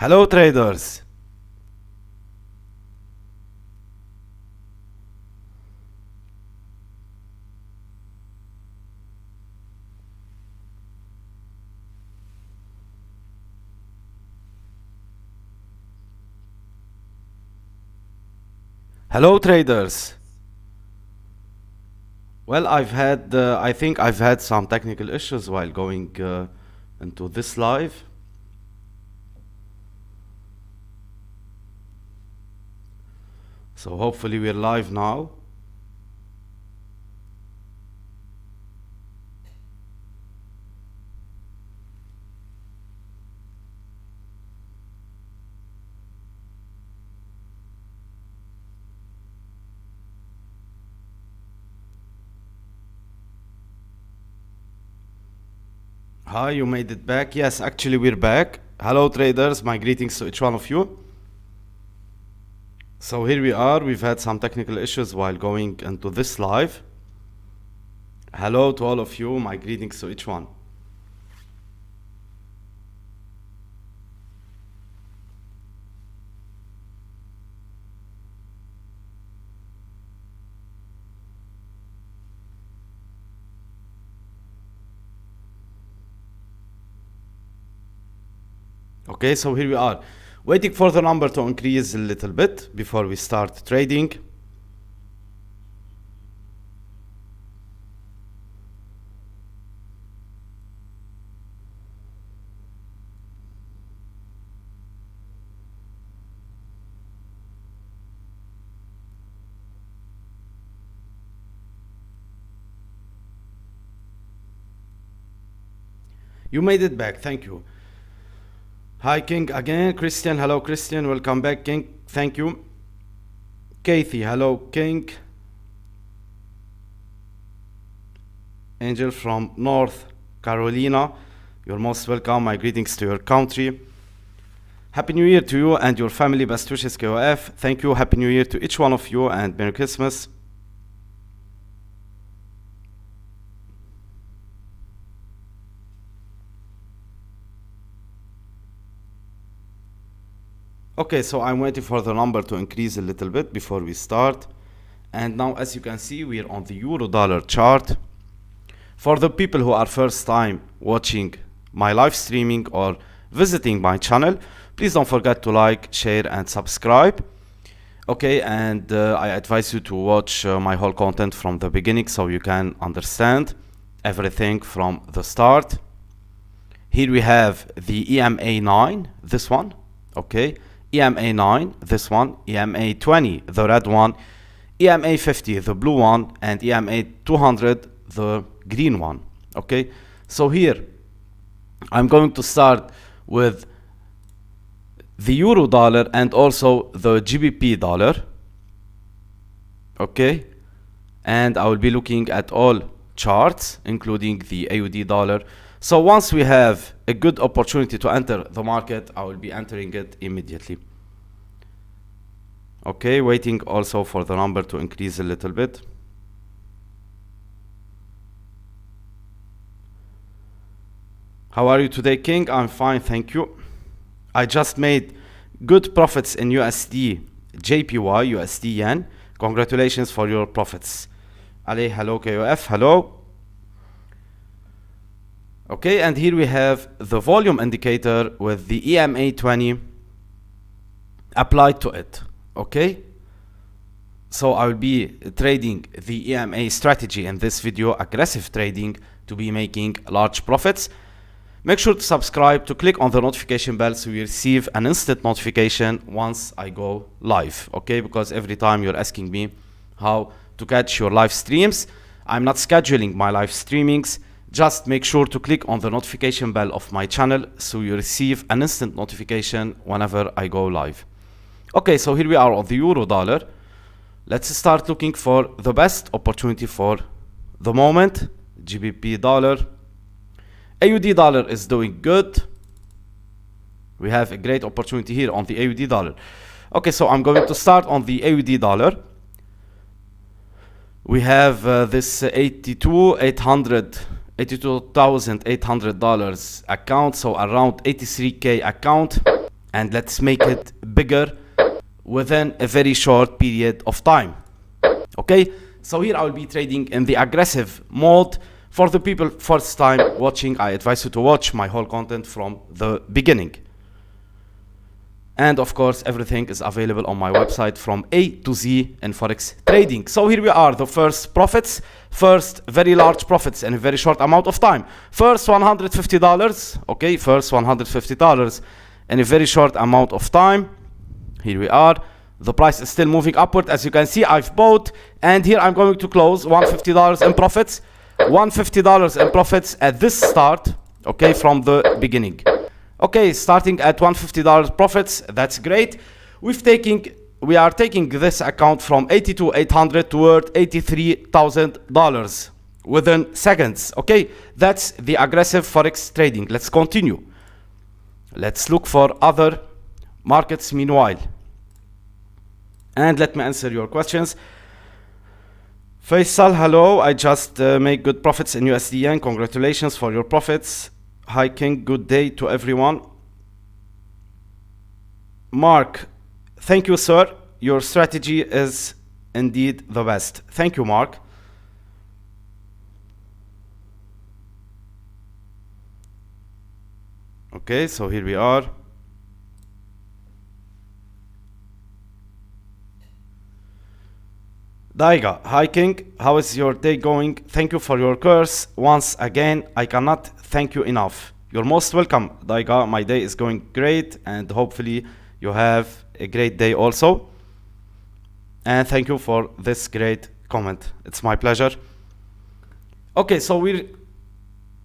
Hello traders. Hello traders. Well, I think I've had some technical issues while going into this live. So hopefully we're live now. Hi, you made it back. Yes, actually we're back. Hello traders, my greetings to each one of you. So here we are. We've had some technical issues while going into this live. Hello to all of you, my greetings to each one. Okay, so here we are, waiting for the number to increase a little bit before we start trading. You made it back, thank you. Hi King again, Christian, hello Christian, welcome back King, thank you. Kathy, hello King. Angel from North Carolina, you're most welcome, my greetings to your country. Happy New Year to you and your family, best wishes KOF, thank you, Happy New Year to each one of you and Merry Christmas. Okay, so I'm waiting for the number to increase a little bit before we start. And now, as you can see, we're on the euro-dollar chart. For the people who are first time watching my live streaming or visiting my channel, please don't forget to like, share and subscribe. Okay, and I advise you to watch my whole content from the beginning so you can understand everything from the start. Here we have the EMA 9, this one, okay. EMA 9, this one, EMA 20, the red one, EMA 50, the blue one, and EMA 200, the green one, okay? So here, I'm going to start with the euro dollar and also the GBP dollar, okay? And I will be looking at all charts, including the AUD dollar. So once we have a good opportunity to enter the market, I will be entering it immediately. Okay, waiting also for the number to increase a little bit. How are you today, King? I'm fine, thank you. I just made good profits in USD JPY, USD yen. Congratulations for your profits. Ali, hello, KOF, hello. Okay, and here we have the volume indicator with the EMA 20 applied to it, okay? So I will be trading the EMA strategy in this video, aggressive trading, to be making large profits. Make sure to subscribe, to click on the notification bell so you receive an instant notification once I go live, okay? Because every time you're asking me how to catch your live streams, I'm not scheduling my live streamings. Just make sure to click on the notification bell of my channel so you receive an instant notification whenever I go live. Okay, so here we are on the euro dollar. Let's start looking for the best opportunity for the moment. GBP dollar. AUD dollar is doing good. We have a great opportunity here on the AUD dollar. Okay, so I'm going to start on the AUD dollar. We have this $82,800 account, so around 83K account. and let's make it bigger within a very short period of time. Okay, so here I will be trading in the aggressive mode. For the people first time watching, I advise you to watch my whole content from the beginning. And of course, everything is available on my website from A to Z in Forex trading. So here we are, the first profits, first very large profits in a very short amount of time. First $150, okay, first $150 in a very short amount of time. Here we are. The price is still moving upward. As you can see, I've bought, and here I'm going to close $150 in profits. $150 in profits at this start, okay, from the beginning. Okay, starting at $150 profits, that's great. We are taking this account from 82,800 toward $83,000 within seconds. Okay, that's the aggressive Forex trading. Let's continue. Let's look for other markets meanwhile. And let me answer your questions. Faisal, hello. I just make good profits in USD yen. Congratulations for your profits. Hi King, good day to everyone. Mark, thank you, sir. Your strategy is indeed the best. Thank you, Mark. Okay, so here we are. Daiga, hi King, how is your day going? Thank you for your course. Once again, I cannot thank you enough. You're most welcome, Daiga. My day is going great, and hopefully you have a great day also. And thank you for this great comment. It's my pleasure. Okay, so we're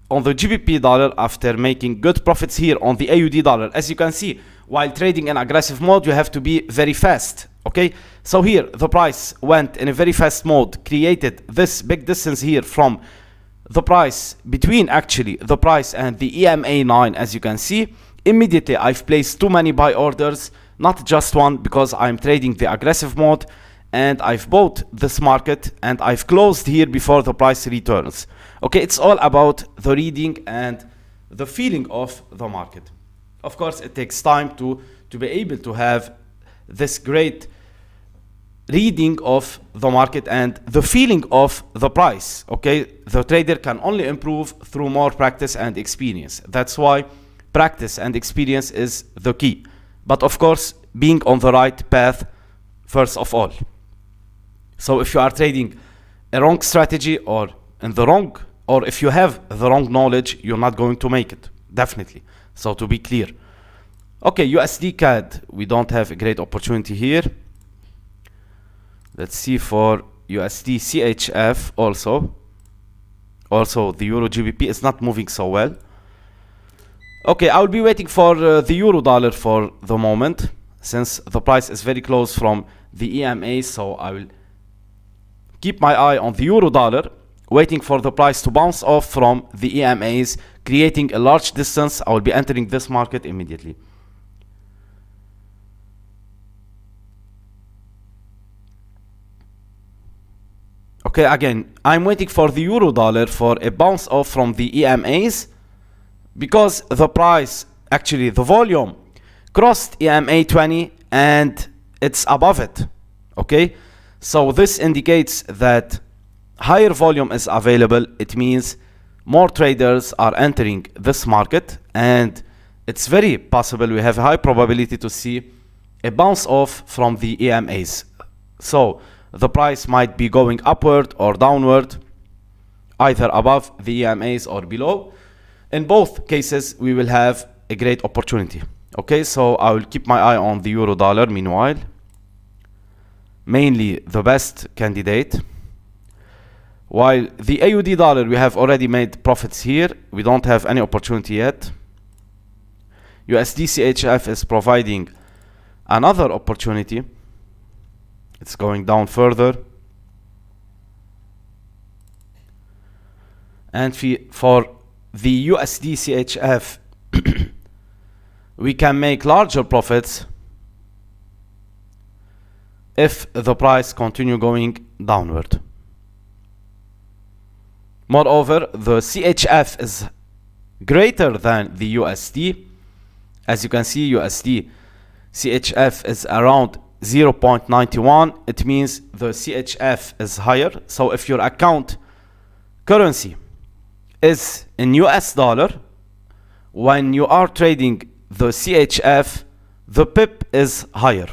on the GBP dollar after making good profits here on the AUD dollar. As you can see, while trading in aggressive mode, you have to be very fast. Okay, so here the price went in a very fast mode, created this big distance here from the price, between actually the price and the EMA 9, as you can see. Immediately I've placed too many buy orders, not just one, because I'm trading the aggressive mode, and I've bought this market and I've closed here before the price returns. Okay, it's all about the reading and the feeling of the market. Of course, it takes time to be able to have this great reading of the market and the feeling of the price. Okay, the trader can only improve through more practice and experience. That's why practice and experience is the key, but of course being on the right path first of all. So if you are trading a wrong strategy or if you have the wrong knowledge, you're not going to make it, definitely. So to be clear. Okay, USD CAD, we don't have a great opportunity here. Let's see for USD CHF also. Also, the Euro GBP is not moving so well. Okay, I will be waiting for the Euro dollar for the moment, since the price is very close from the EMA. So I will keep my eye on the Euro dollar, waiting for the price to bounce off from the EMAs, creating a large distance. I will be entering this market immediately. Okay, again, I'm waiting for the Euro dollar for a bounce off from the EMAs, because the price, actually the volume, crossed EMA 20 and it's above it. Okay, so this indicates that higher volume is available. It means more traders are entering this market, and it's very possible we have a high probability to see a bounce off from the EMAs. So the price might be going upward or downward, either above the EMAs or below. In both cases, we will have a great opportunity. Okay, so I will keep my eye on the Euro dollar meanwhile. Mainly the best candidate. While the AUD dollar, we have already made profits here. We don't have any opportunity yet. USD CHF is providing another opportunity. It's going down further. And for the USD CHF, we can make larger profits if the price continue going downward. Moreover, the CHF is greater than the USD. As you can see, USD CHF is around 0.91, it means the CHF is higher. So if your account currency is in US dollar, when you are trading the CHF, the pip is higher.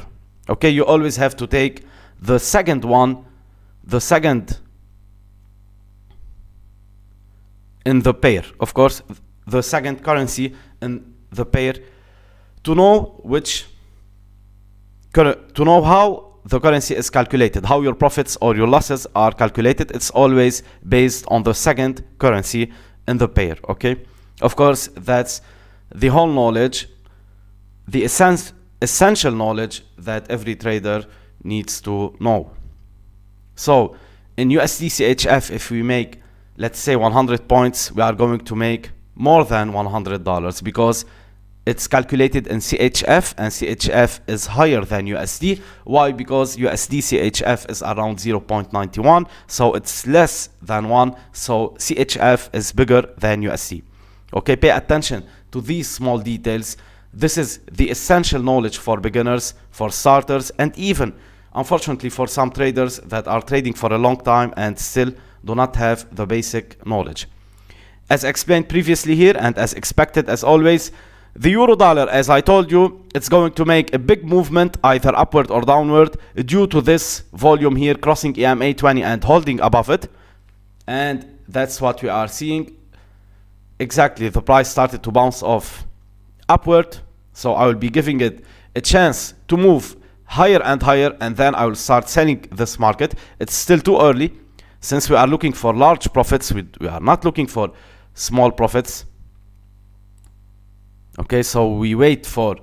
Okay, you always have to take the second one, the second in the pair, of course, the second currency in the pair, to know how the currency is calculated, how your profits or your losses are calculated. It's always based on the second currency in the pair. Okay, of course, that's the whole knowledge, the essential knowledge that every trader needs to know. So in USD CHF, if we make, let's say, 100 points, we are going to make more than $100 because it's calculated in CHF, and CHF is higher than USD. Why? Because USD CHF is around 0.91, so it's less than 1, so CHF is bigger than USD. Okay, pay attention to these small details. This is the essential knowledge for beginners, for starters, and even, unfortunately, for some traders that are trading for a long time and still do not have the basic knowledge. As explained previously here, and as expected as always, the euro dollar, as I told you, it's going to make a big movement either upward or downward due to this volume here crossing EMA 20 and holding above it. And that's what we are seeing. Exactly, the price started to bounce off upward, so I will be giving it a chance to move higher and higher, and then I will start selling this market. It's still too early since we are looking for large profits. We are not looking for small profits. Okay, so we wait for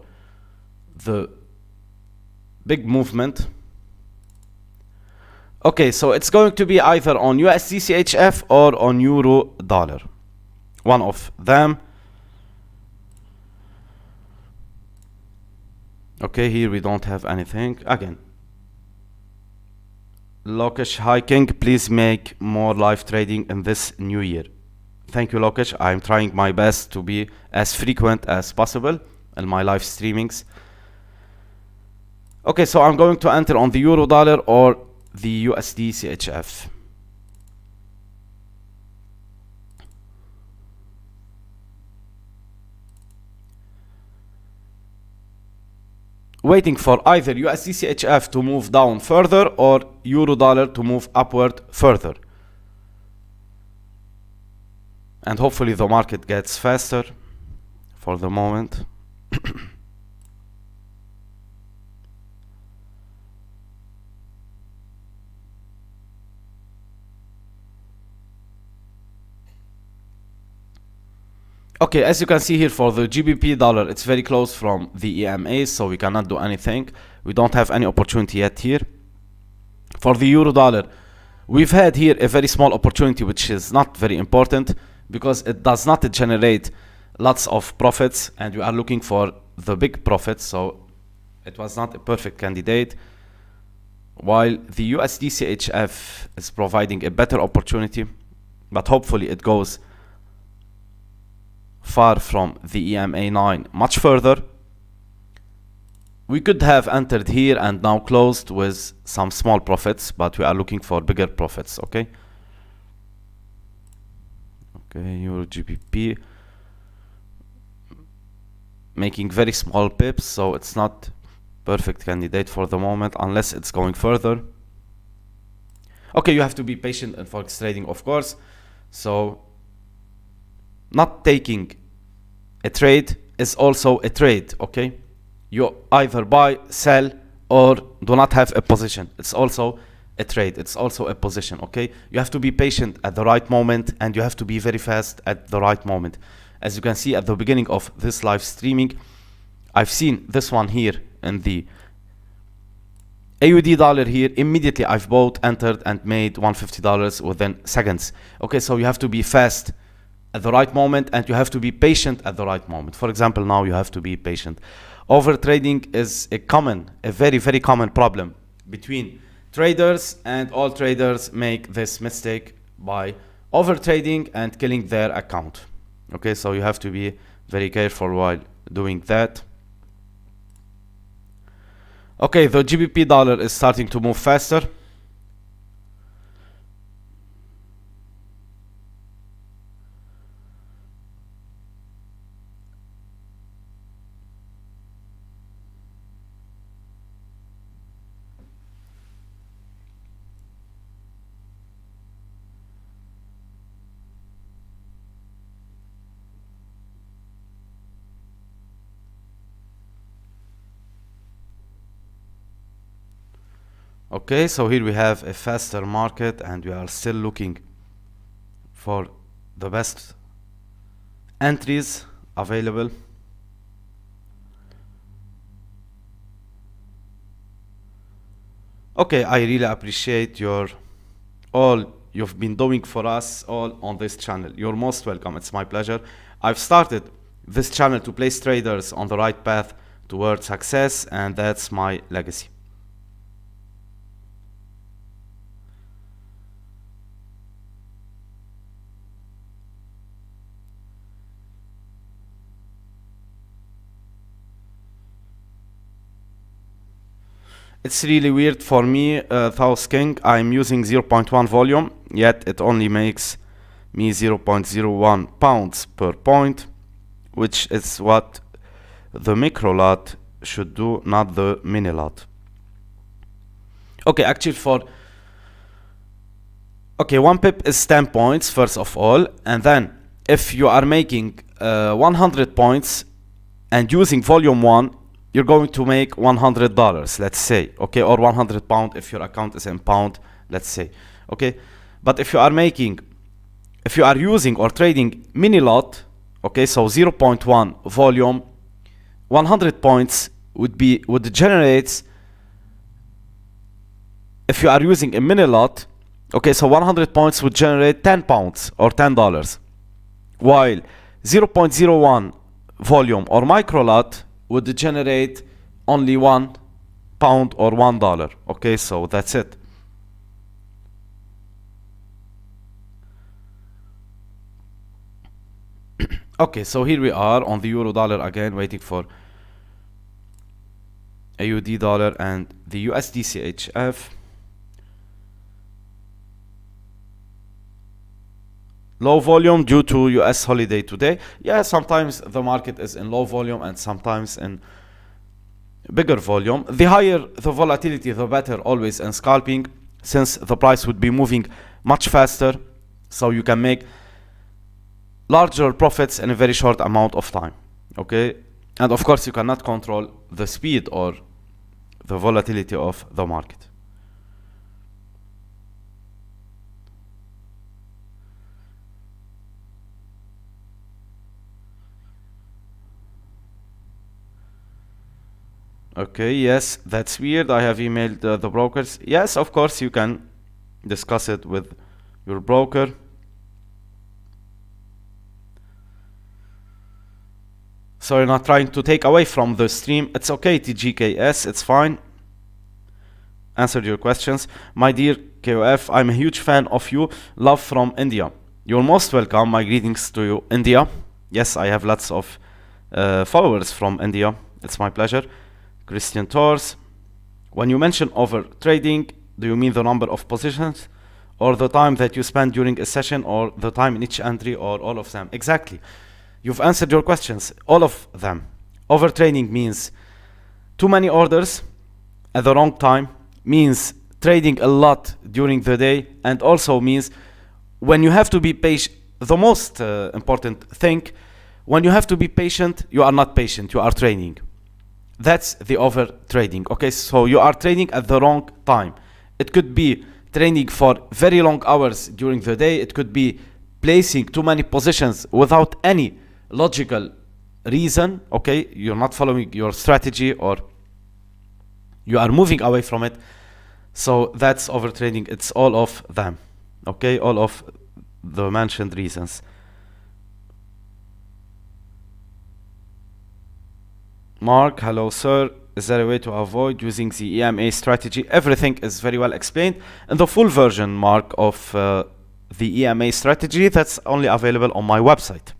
the big movement. Okay, so it's going to be either on USD CHF or on euro dollar, one of them. Okay, here we don't have anything. Again, Lokesh, hi King, please make more live trading in this new year. Thank you, Lokesh. I'm trying my best to be as frequent as possible in my live streamings. Okay, so I'm going to enter on the euro dollar or the USD CHF. Waiting for either USD CHF to move down further or euro dollar to move upward further. And hopefully the market gets faster for the moment. Okay, as you can see here for the GBP dollar, it's very close from the EMA, so we cannot do anything. We don't have any opportunity yet here. For the euro dollar, we've had here a very small opportunity, which is not very important because it does not generate lots of profits, and we are looking for the big profits, so it was not a perfect candidate. While the USD CHF is providing a better opportunity, but hopefully it goes far from the EMA 9 much further. We could have entered here and now closed with some small profits, but we are looking for bigger profits. Okay, Euro GBP making very small pips, so it's not perfect candidate for the moment unless it's going further. Okay, you have to be patient in forex trading, of course. So not taking a trade is also a trade. Okay, you either buy, sell, or do not have a position. It's also a trade. It's also a position. Okay, you have to be patient at the right moment, and you have to be very fast at the right moment. As you can see at the beginning of this live streaming, I've seen this one here in the AUD dollar here. Immediately I've bought, entered, and made $150 within seconds. Okay, so you have to be fast at the right moment, and you have to be patient at the right moment. For example, now you have to be patient. Over trading is a very, very common problem between traders, and all traders make this mistake by over trading and killing their account. Okay, so you have to be very careful while doing that. Okay, the GBP dollar is starting to move faster. Okay, so here we have a faster market and we are still looking for the best entries available. Okay, I really appreciate all you've been doing for us all on this channel. You're most welcome. It's my pleasure. I've started this channel to place traders on the right path towards success, and that's my legacy. It's really weird for me, Thousand King. I'm using 0.1 volume, yet it only makes me 0.01 pounds per point, which is what the micro lot should do, not the mini lot. Okay, actually okay, 1 pip is 10 points first of all, and then if you are making 100 points and using volume 1, you're going to make $100, let's say, okay, or 100 pound if your account is in pound, let's say, okay. But if you are using or trading mini lot, okay, so 0.1 volume, 100 points would generate, if you are using a mini lot, okay, so 100 points would generate 10 pounds or $10, while 0.01 volume or micro lot would generate only 1 pound or $1. Okay, so that's it. Okay, so here we are on the euro dollar again, waiting for AUD dollar and the USDCHF. Low volume due to US holiday today. Yeah, sometimes the market is in low volume and sometimes in bigger volume. The higher the volatility, the better always in scalping, since the price would be moving much faster, so you can make larger profits in a very short amount of time. Okay, and of course you cannot control the speed or the volatility of the market. Okay, yes, that's weird. I have emailed the brokers. Yes, of course, you can discuss it with your broker. So you're not trying to take away from the stream. It's okay, TGKS, it's fine. Answered your questions. My dear KOF, I'm a huge fan of you. Love from India. You're most welcome. My greetings to you, India. Yes, I have lots of followers from India. It's my pleasure. Christian Tors, when you mention over trading, do you mean the number of positions or the time that you spend during a session or the time in each entry or all of them? Exactly. You've answered your questions, all of them. Overtrading means too many orders at the wrong time, means trading a lot during the day, and also means when you have to be patient, the most important thing, when you have to be patient, you are not patient, you are trading. That's the over trading. Okay, so you are trading at the wrong time. It could be trading for very long hours during the day. It could be placing too many positions without any logical reason. Okay, you're not following your strategy or you are moving away from it. So that's over trading. It's all of them. Okay, all of the mentioned reasons. Mark, hello sir. Is there a way to avoid using the EMA strategy? Everything is very well explained in the full version, Mark, of the EMA strategy. That's only available on my website.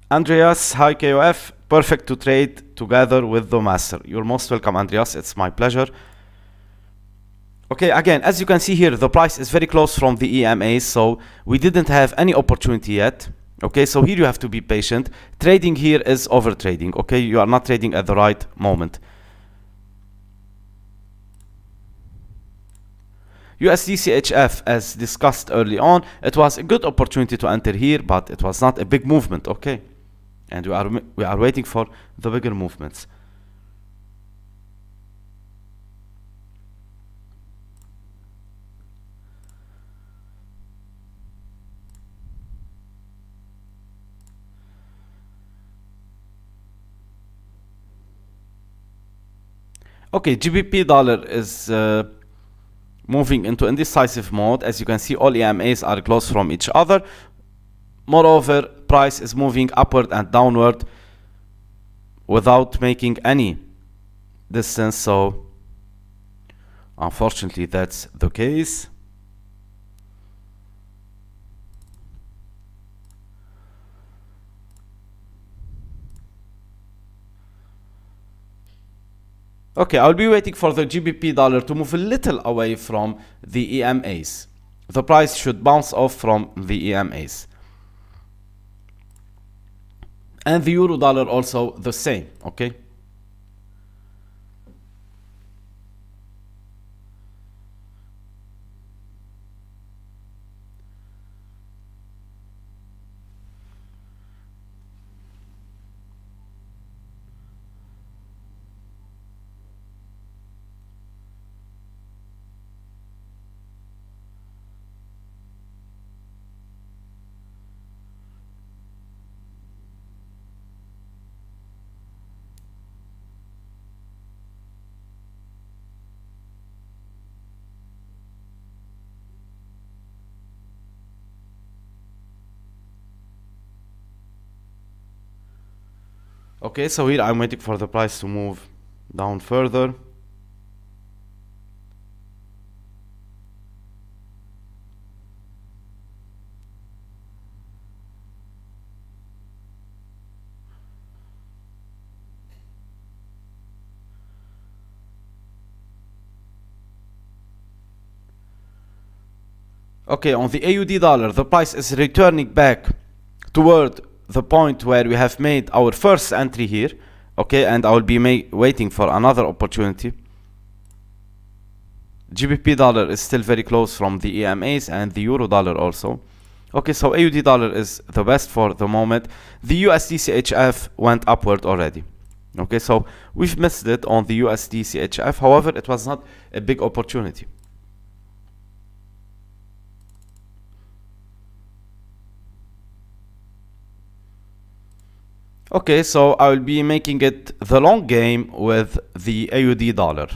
Andreas, hi KOF. perfect to trade together with the master. You're most welcome, Andreas. It's my pleasure. Okay, again, as you can see here, the price is very close from the EMA, so we didn't have any opportunity yet. Okay, so here you have to be patient. Trading here is over trading. Okay, you are not trading at the right moment. USDCHF, as discussed early on, it was a good opportunity to enter here, but it was not a big movement. Okay, and we are waiting for the bigger movements. Okay, GBP dollar is moving into indecisive mode. As you can see, all EMAs are close from each other. Moreover, price is moving upward and downward without making any distance, so unfortunately that's the case. Okay, I'll be waiting for the GBP dollar to move a little away from the EMAs. The price should bounce off from the EMAs. And the euro dollar also the same, okay? Okay, so here I'm waiting for the price to move down further. Okay, on the AUD dollar, the price is returning back toward the point where we have made our first entry here. Okay, and I will be waiting for another opportunity. GBP dollar is still very close from the EMAs and the euro dollar also. Okay, so AUD dollar is the best for the moment. The USDCHF went upward already. Okay, so we've missed it on the USDCHF. However, it was not a big opportunity. Okay, so I will be making it the long game with the AUD dollar.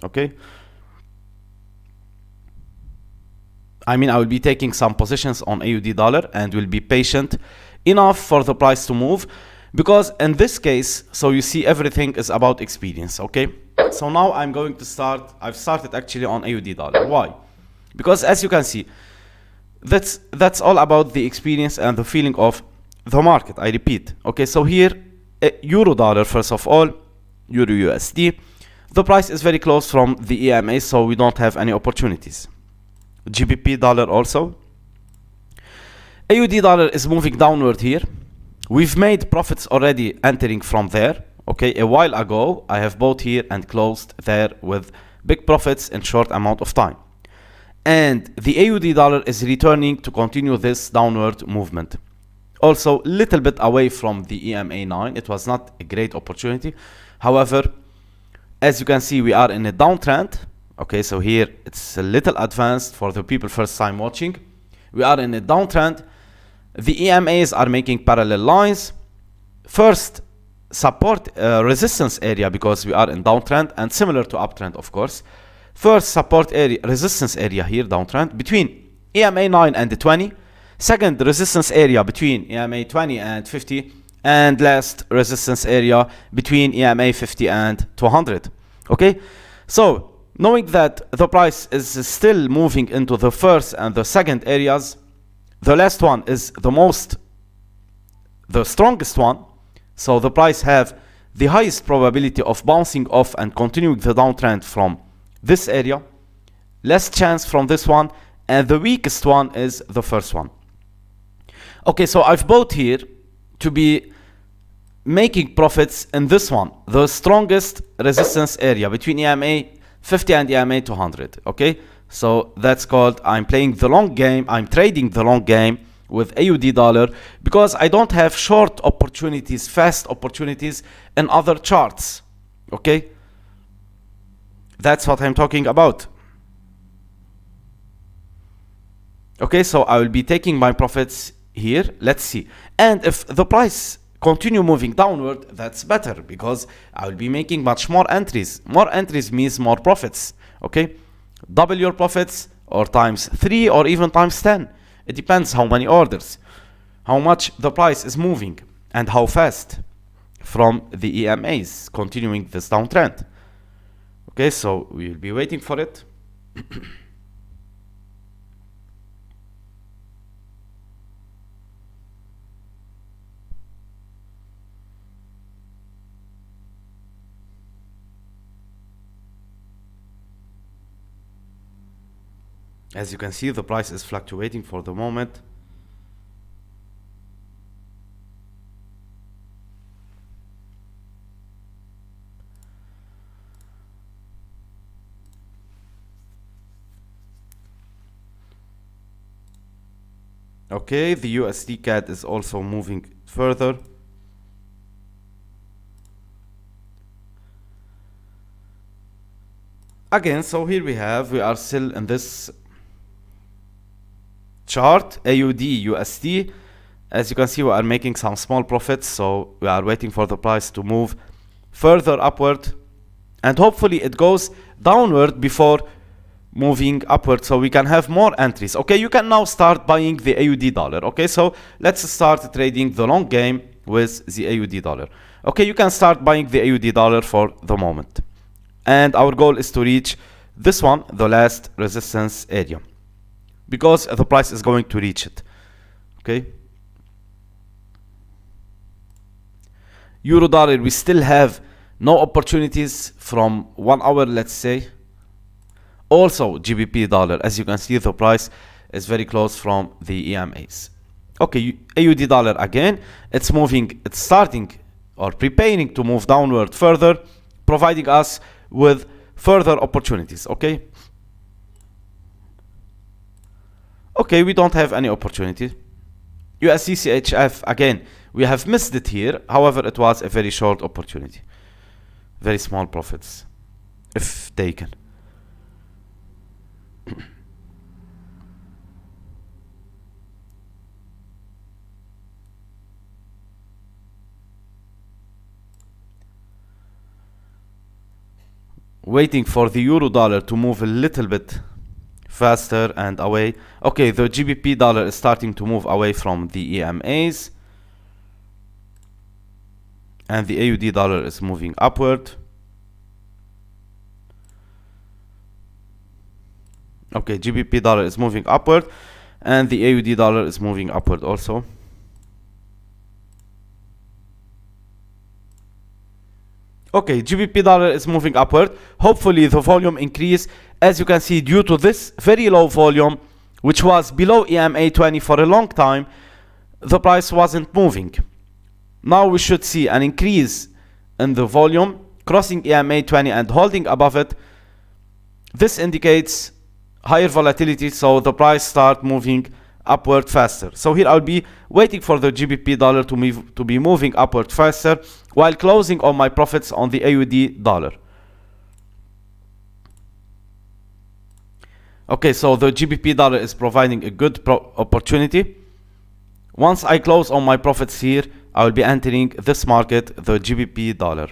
Okay, I mean, I will be taking some positions on AUD dollar and will be patient enough for the price to move, because in this case, so you see, everything is about experience. Okay, so now I'm going to start. I've started actually on AUD dollar. Why? Because as you can see, that's all about the experience and the feeling of the market. I repeat. Okay, so here euro dollar, first of all, euro USD, the price is very close from the EMA, so we don't have any opportunities. GBP dollar also, AUD dollar is moving downward here. We've made profits already entering from there. Okay, a while ago I have bought here and closed there with big profits in short amount of time, and the AUD dollar is returning to continue this downward movement. Also, little bit away from the EMA 9. It was not a great opportunity. However, as you can see, we are in a downtrend. Okay, so here it's a little advanced for the people first time watching. We are in a downtrend. The EMAs are making parallel lines. First, support resistance area, because we are in downtrend, and similar to uptrend, of course. First support area, resistance area here, downtrend, between EMA 9 and the 20. Second, resistance area between EMA 20 and 50, and last resistance area between EMA 50 and 200. Okay, so knowing that the price is still moving into the first and the second areas, the last one is the strongest one. So the price have the highest probability of bouncing off and continuing the downtrend from this area, less chance from this one, and the weakest one is the first one. Okay, so I've bought here to be making profits in this one, the strongest resistance area between EMA 50 and EMA 200. Okay, so that's called I'm playing the long game, I'm trading the long game with AUD dollar, because I don't have short opportunities, fast opportunities in other charts. Okay, that's what I'm talking about. Okay, so I will be taking my profits here. Let's see. And if the price continue moving downward, that's better, because I will be making much more entries. More entries means more profits. Okay, double your profits, or times 3, or even times 10. It depends how many orders, how much the price is moving, and how fast from the EMAs continuing this downtrend. Okay, so we will be waiting for it. As you can see, the price is fluctuating for the moment. Okay, the USD CAD is also moving further. Again, so here we are still in this chart, AUD USD. As you can see, we are making some small profits, so we are waiting for the price to move further upward, and hopefully it goes downward before moving upward, so we can have more entries. Okay, you can now start buying the AUD dollar. Okay, so let's start trading the long game with the AUD dollar. Okay, you can start buying the AUD dollar for the moment, and our goal is to reach this one, the last resistance area, because the price is going to reach it. Okay, euro dollar, we still have no opportunities from 1 hour, let's say. Also GBP dollar, as you can see, the price is very close from the EMAs. Okay, AUD dollar, again, it's moving, it's starting or preparing to move downward further, providing us with further opportunities. Okay, okay, we don't have any opportunity. usdchf, again, we have missed it here. However, it was a very short opportunity, very small profits if taken. Waiting for the euro dollar to move a little bit faster and away. Okay, the GBP dollar is starting to move away from the EMAs, and the AUD dollar is moving upward. Okay, GBP dollar is moving upward, and the AUD dollar is moving upward also. Okay, GBP dollar is moving upward. Hopefully the volume increase. As you can see, due to this very low volume, which was below EMA 20 for a long time, the price wasn't moving. Now we should see an increase in the volume, crossing EMA 20 and holding above it. This indicates higher volatility, so the price start moving upward faster. So here I'll be waiting for the GBP dollar to be moving upward faster, while closing on my profits on the AUD dollar. Okay, so the GBP dollar is providing a good opportunity. Once I close on my profits here, I will be entering this market, the GBP dollar.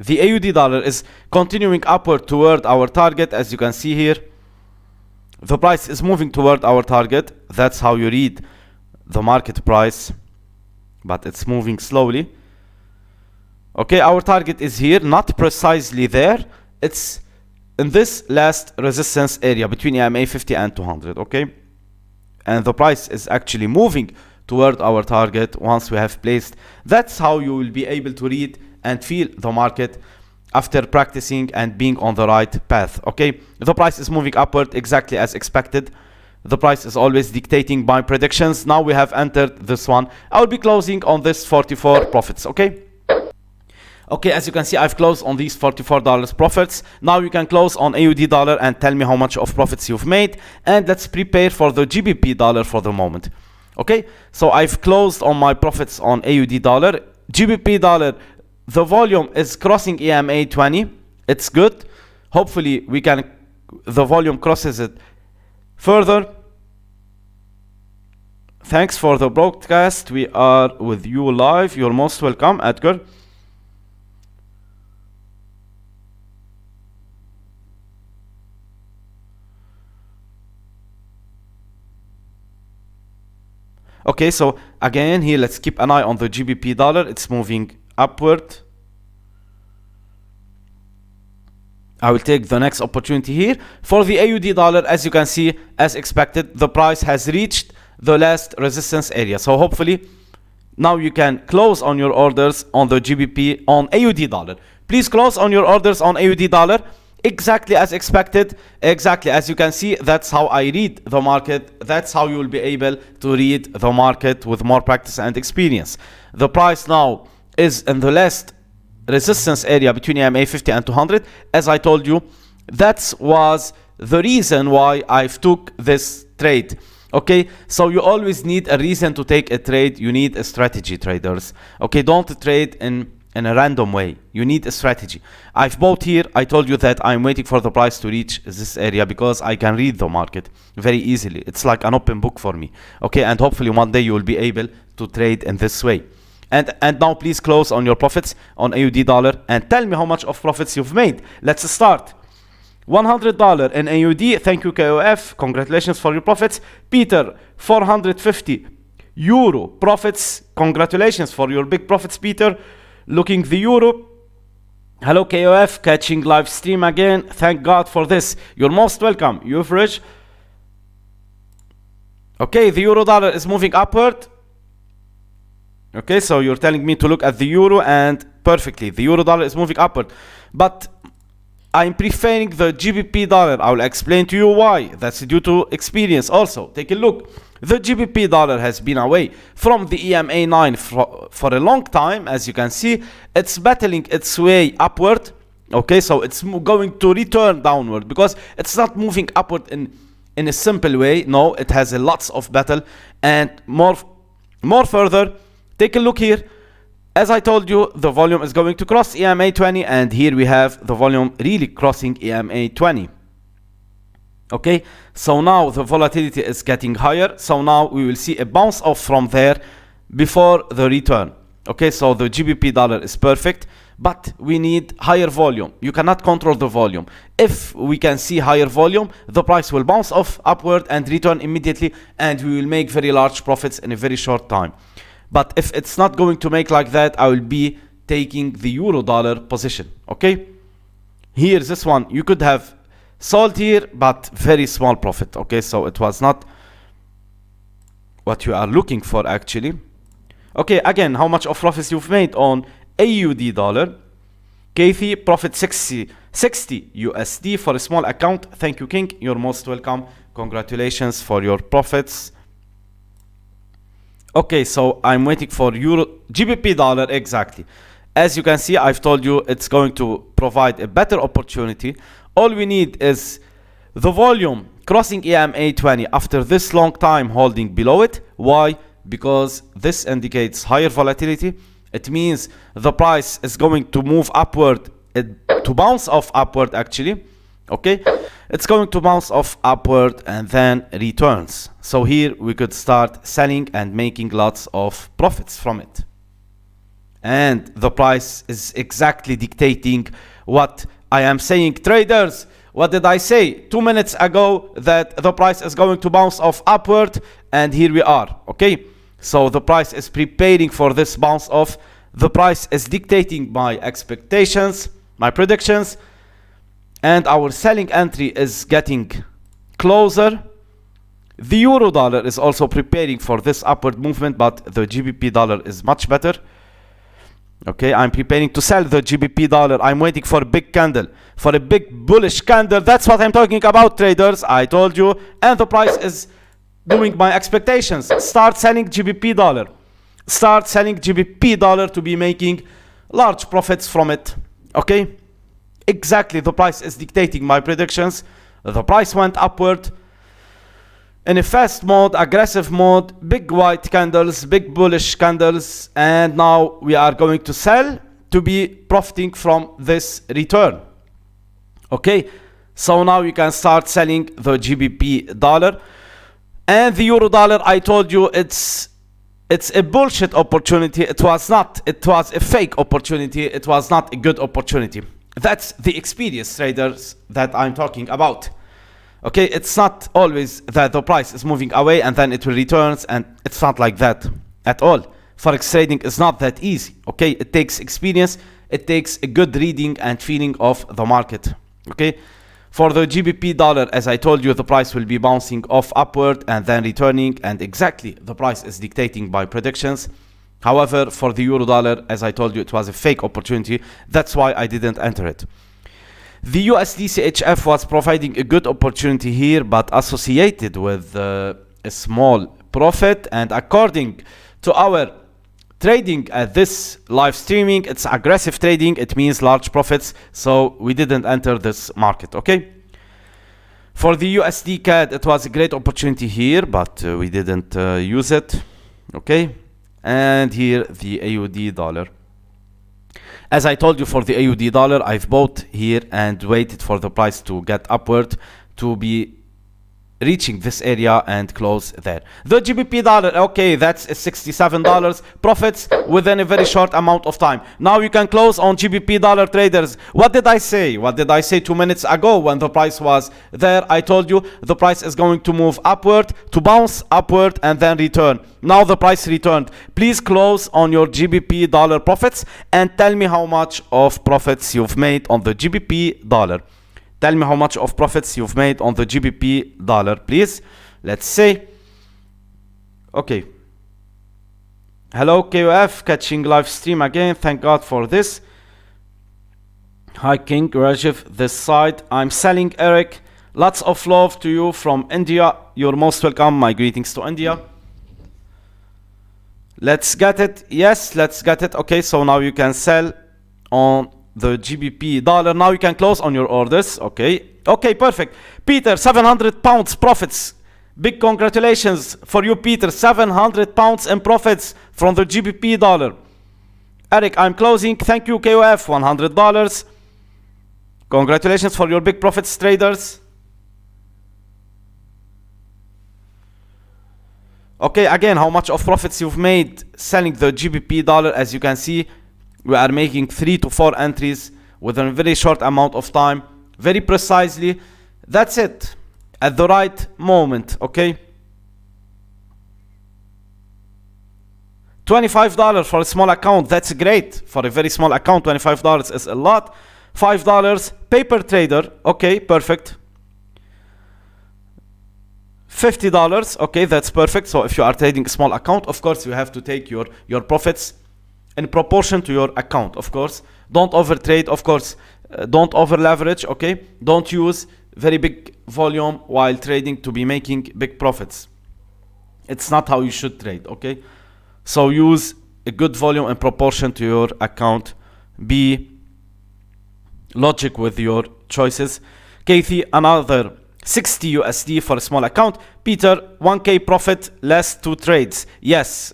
The AUD dollar is continuing upward toward our target. As you can see here, the price is moving toward our target. That's how you read the market price, but it's moving slowly. Okay, our target is here, not precisely there. It's in this last resistance area between EMA 50 and 200, okay? And the price is actually moving toward our target once we have placed. That's how you will be able to read and feel the market after practicing and being on the right path, okay? The price is moving upward exactly as expected. The price is always dictating my predictions. Now we have entered this one. I will be closing on this 44 profits, okay? Okay, as you can see, I've closed on these $44 profits. Now you can close on AUD dollar and tell me how much of profits you've made. And let's prepare for the GBP dollar for the moment. Okay, so I've closed on my profits on AUD dollar. GBP dollar, the volume is crossing EMA 20. It's good. Hopefully the volume crosses it further. Thanks for the broadcast. We are with you live. You're most welcome, Edgar. Okay, so again here, let's keep an eye on the GBP dollar. It's moving upward. I will take the next opportunity here. For the AUD dollar, as you can see, as expected, the price has reached the last resistance area. So hopefully now you can close on your orders on the GBP on AUD dollar. Please close on your orders on AUD dollar exactly as expected. Exactly as you can see, that's how I read the market. That's how you will be able to read the market with more practice and experience. The price now is in the last resistance area between EMA 50 and 200. As I told you, that was the reason why I've took this trade. Okay, so you always need a reason to take a trade. You need a strategy, traders. Okay, don't trade in a random way. You need a strategy. I've bought here. I told you that I'm waiting for the price to reach this area because I can read the market very easily. It's like an open book for me. Okay, and hopefully one day you will be able to trade in this way. And now please close on your profits on AUD dollar and tell me how much of profits you've made. Let's start. $100 in AUD. Thank you, KOF. Congratulations for your profits. Peter, 450 euro profits. Congratulations for your big profits, Peter. Looking the euro. Hello, KOF. Catching live stream again. Thank God for this. You're most welcome. Euphorish. Okay, the euro dollar is moving upward. Okay, so you're telling me to look at the euro, and perfectly, the euro dollar is moving upward. But I'm preferring the GBP dollar. I will explain to you why. That's due to experience also. Take a look. The GBP dollar has been away from the EMA 9 for a long time. As you can see, it's battling its way upward. Okay, so it's going to return downward because it's not moving upward in a simple way. No, it has a lots of battle and more further. Take a look here. As I told you, the volume is going to cross EMA 20, and here we have the volume really crossing EMA 20. Okay, so now the volatility is getting higher. So now we will see a bounce off from there before the return. Okay, so the GBP dollar is perfect, but we need higher volume. You cannot control the volume. If we can see higher volume, the price will bounce off upward and return immediately, and we will make very large profits in a very short time. But if it's not going to make like that, I will be taking the euro dollar position. Okay, here this one you could have sold here, but very small profit. Okay, so it was not what you are looking for actually. Okay, again, how much of profits you've made on AUD dollar? Kathy, profit 60 USD for a small account. Thank you, King. You're most welcome. Congratulations for your profits. Okay, so I'm waiting for euro GBP dollar exactly. As you can see, I've told you it's going to provide a better opportunity. All we need is the volume crossing EMA 20 after this long time holding below it. Why? Because this indicates higher volatility. It means the price is going to move upward, to bounce off upward actually. Okay, it's going to bounce off upward and then returns. So here we could start selling and making lots of profits from it. And the price is exactly dictating what I am saying. Traders, what did I say 2 minutes ago? That the price is going to bounce off upward, and here we are. Okay, so the price is preparing for this bounce off. The price is dictating my expectations, my predictions, and our selling entry is getting closer. The euro dollar is also preparing for this upward movement, but the GBP dollar is much better. Okay, I'm preparing to sell the GBP dollar. I'm waiting for a big candle, for a big bullish candle. That's what I'm talking about, traders. I told you. And the price is doing my expectations. Start selling GBP dollar. Start selling GBP dollar to be making large profits from it. Okay, exactly. The price is dictating my predictions. The price went upward in a fast mode, aggressive mode, big white candles, big bullish candles, and now we are going to sell to be profiting from this return. Okay, so now you can start selling the GBP dollar. And the euro dollar, I told you, it's a bullshit opportunity. It was not. It was a fake opportunity. It was not a good opportunity. That's the experienced traders that I'm talking about. Okay, it's not always that the price is moving away and then it will return, and it's not like that at all. Forex trading is not that easy. Okay, it takes experience, it takes a good reading and feeling of the market. Okay, for the GBP dollar, as I told you, the price will be bouncing off upward and then returning, and exactly the price is dictating by predictions. However, for the euro dollar, as I told you, it was a fake opportunity. That's why I didn't enter it. The USDCHF was providing a good opportunity here, but associated with a small profit. And according to our trading at this live streaming, it's aggressive trading. It means large profits. So we didn't enter this market. Okay. For the USD CAD, it was a great opportunity here, but we didn't use it. Okay. And here the AUD dollar. As I told you, for the AUD dollar, I've bought here and waited for the price to get upward to be reaching this area and close there. The GBP dollar, okay, that's $67 profits within a very short amount of time. Now you can close on GBP dollar, traders. What did I say? What did I say 2 minutes ago when the price was there? I told you the price is going to move upward, to bounce upward and then return. Now the price returned. Please close on your GBP dollar profits and tell me how much of profits you've made on the GBP dollar. Tell me how much of profits you've made on the GBP dollar, please. Let's say. Okay. Hello, KOF, catching live stream again. Thank God for this. Hi, King Rajiv, this side. I'm selling, Eric. Lots of love to you from India. You're most welcome. My greetings to India. Let's get it. Yes, let's get it. Okay, so now you can sell on the GBP dollar. Now you can close on your orders. Okay, okay, perfect. Peter, 700 pounds profits. Big congratulations for you, Peter. 700 pounds in profits from the GBP dollar. Eric, I'm closing. Thank you, KOF. $100. Congratulations for your big profits, traders. Okay, again, how much of profits you've made selling the GBP dollar? As you can see, we are making 3 to 4 entries within a very short amount of time, very precisely. That's it, at the right moment. Okay, $25 for a small account. That's great. For a very small account, $25 is a lot. $5 paper trader. Okay, perfect. $50. Okay, that's perfect. So if you are trading a small account, of course you have to take your profits in proportion to your account. Of course, don't over trade. Of course, don't over leverage. Okay, don't use very big volume while trading to be making big profits. It's not how you should trade. Okay, so use a good volume in proportion to your account. Be logic with your choices. Kathy, another 60 USD for a small account. Peter, 1k profit, less 2 trades. Yes.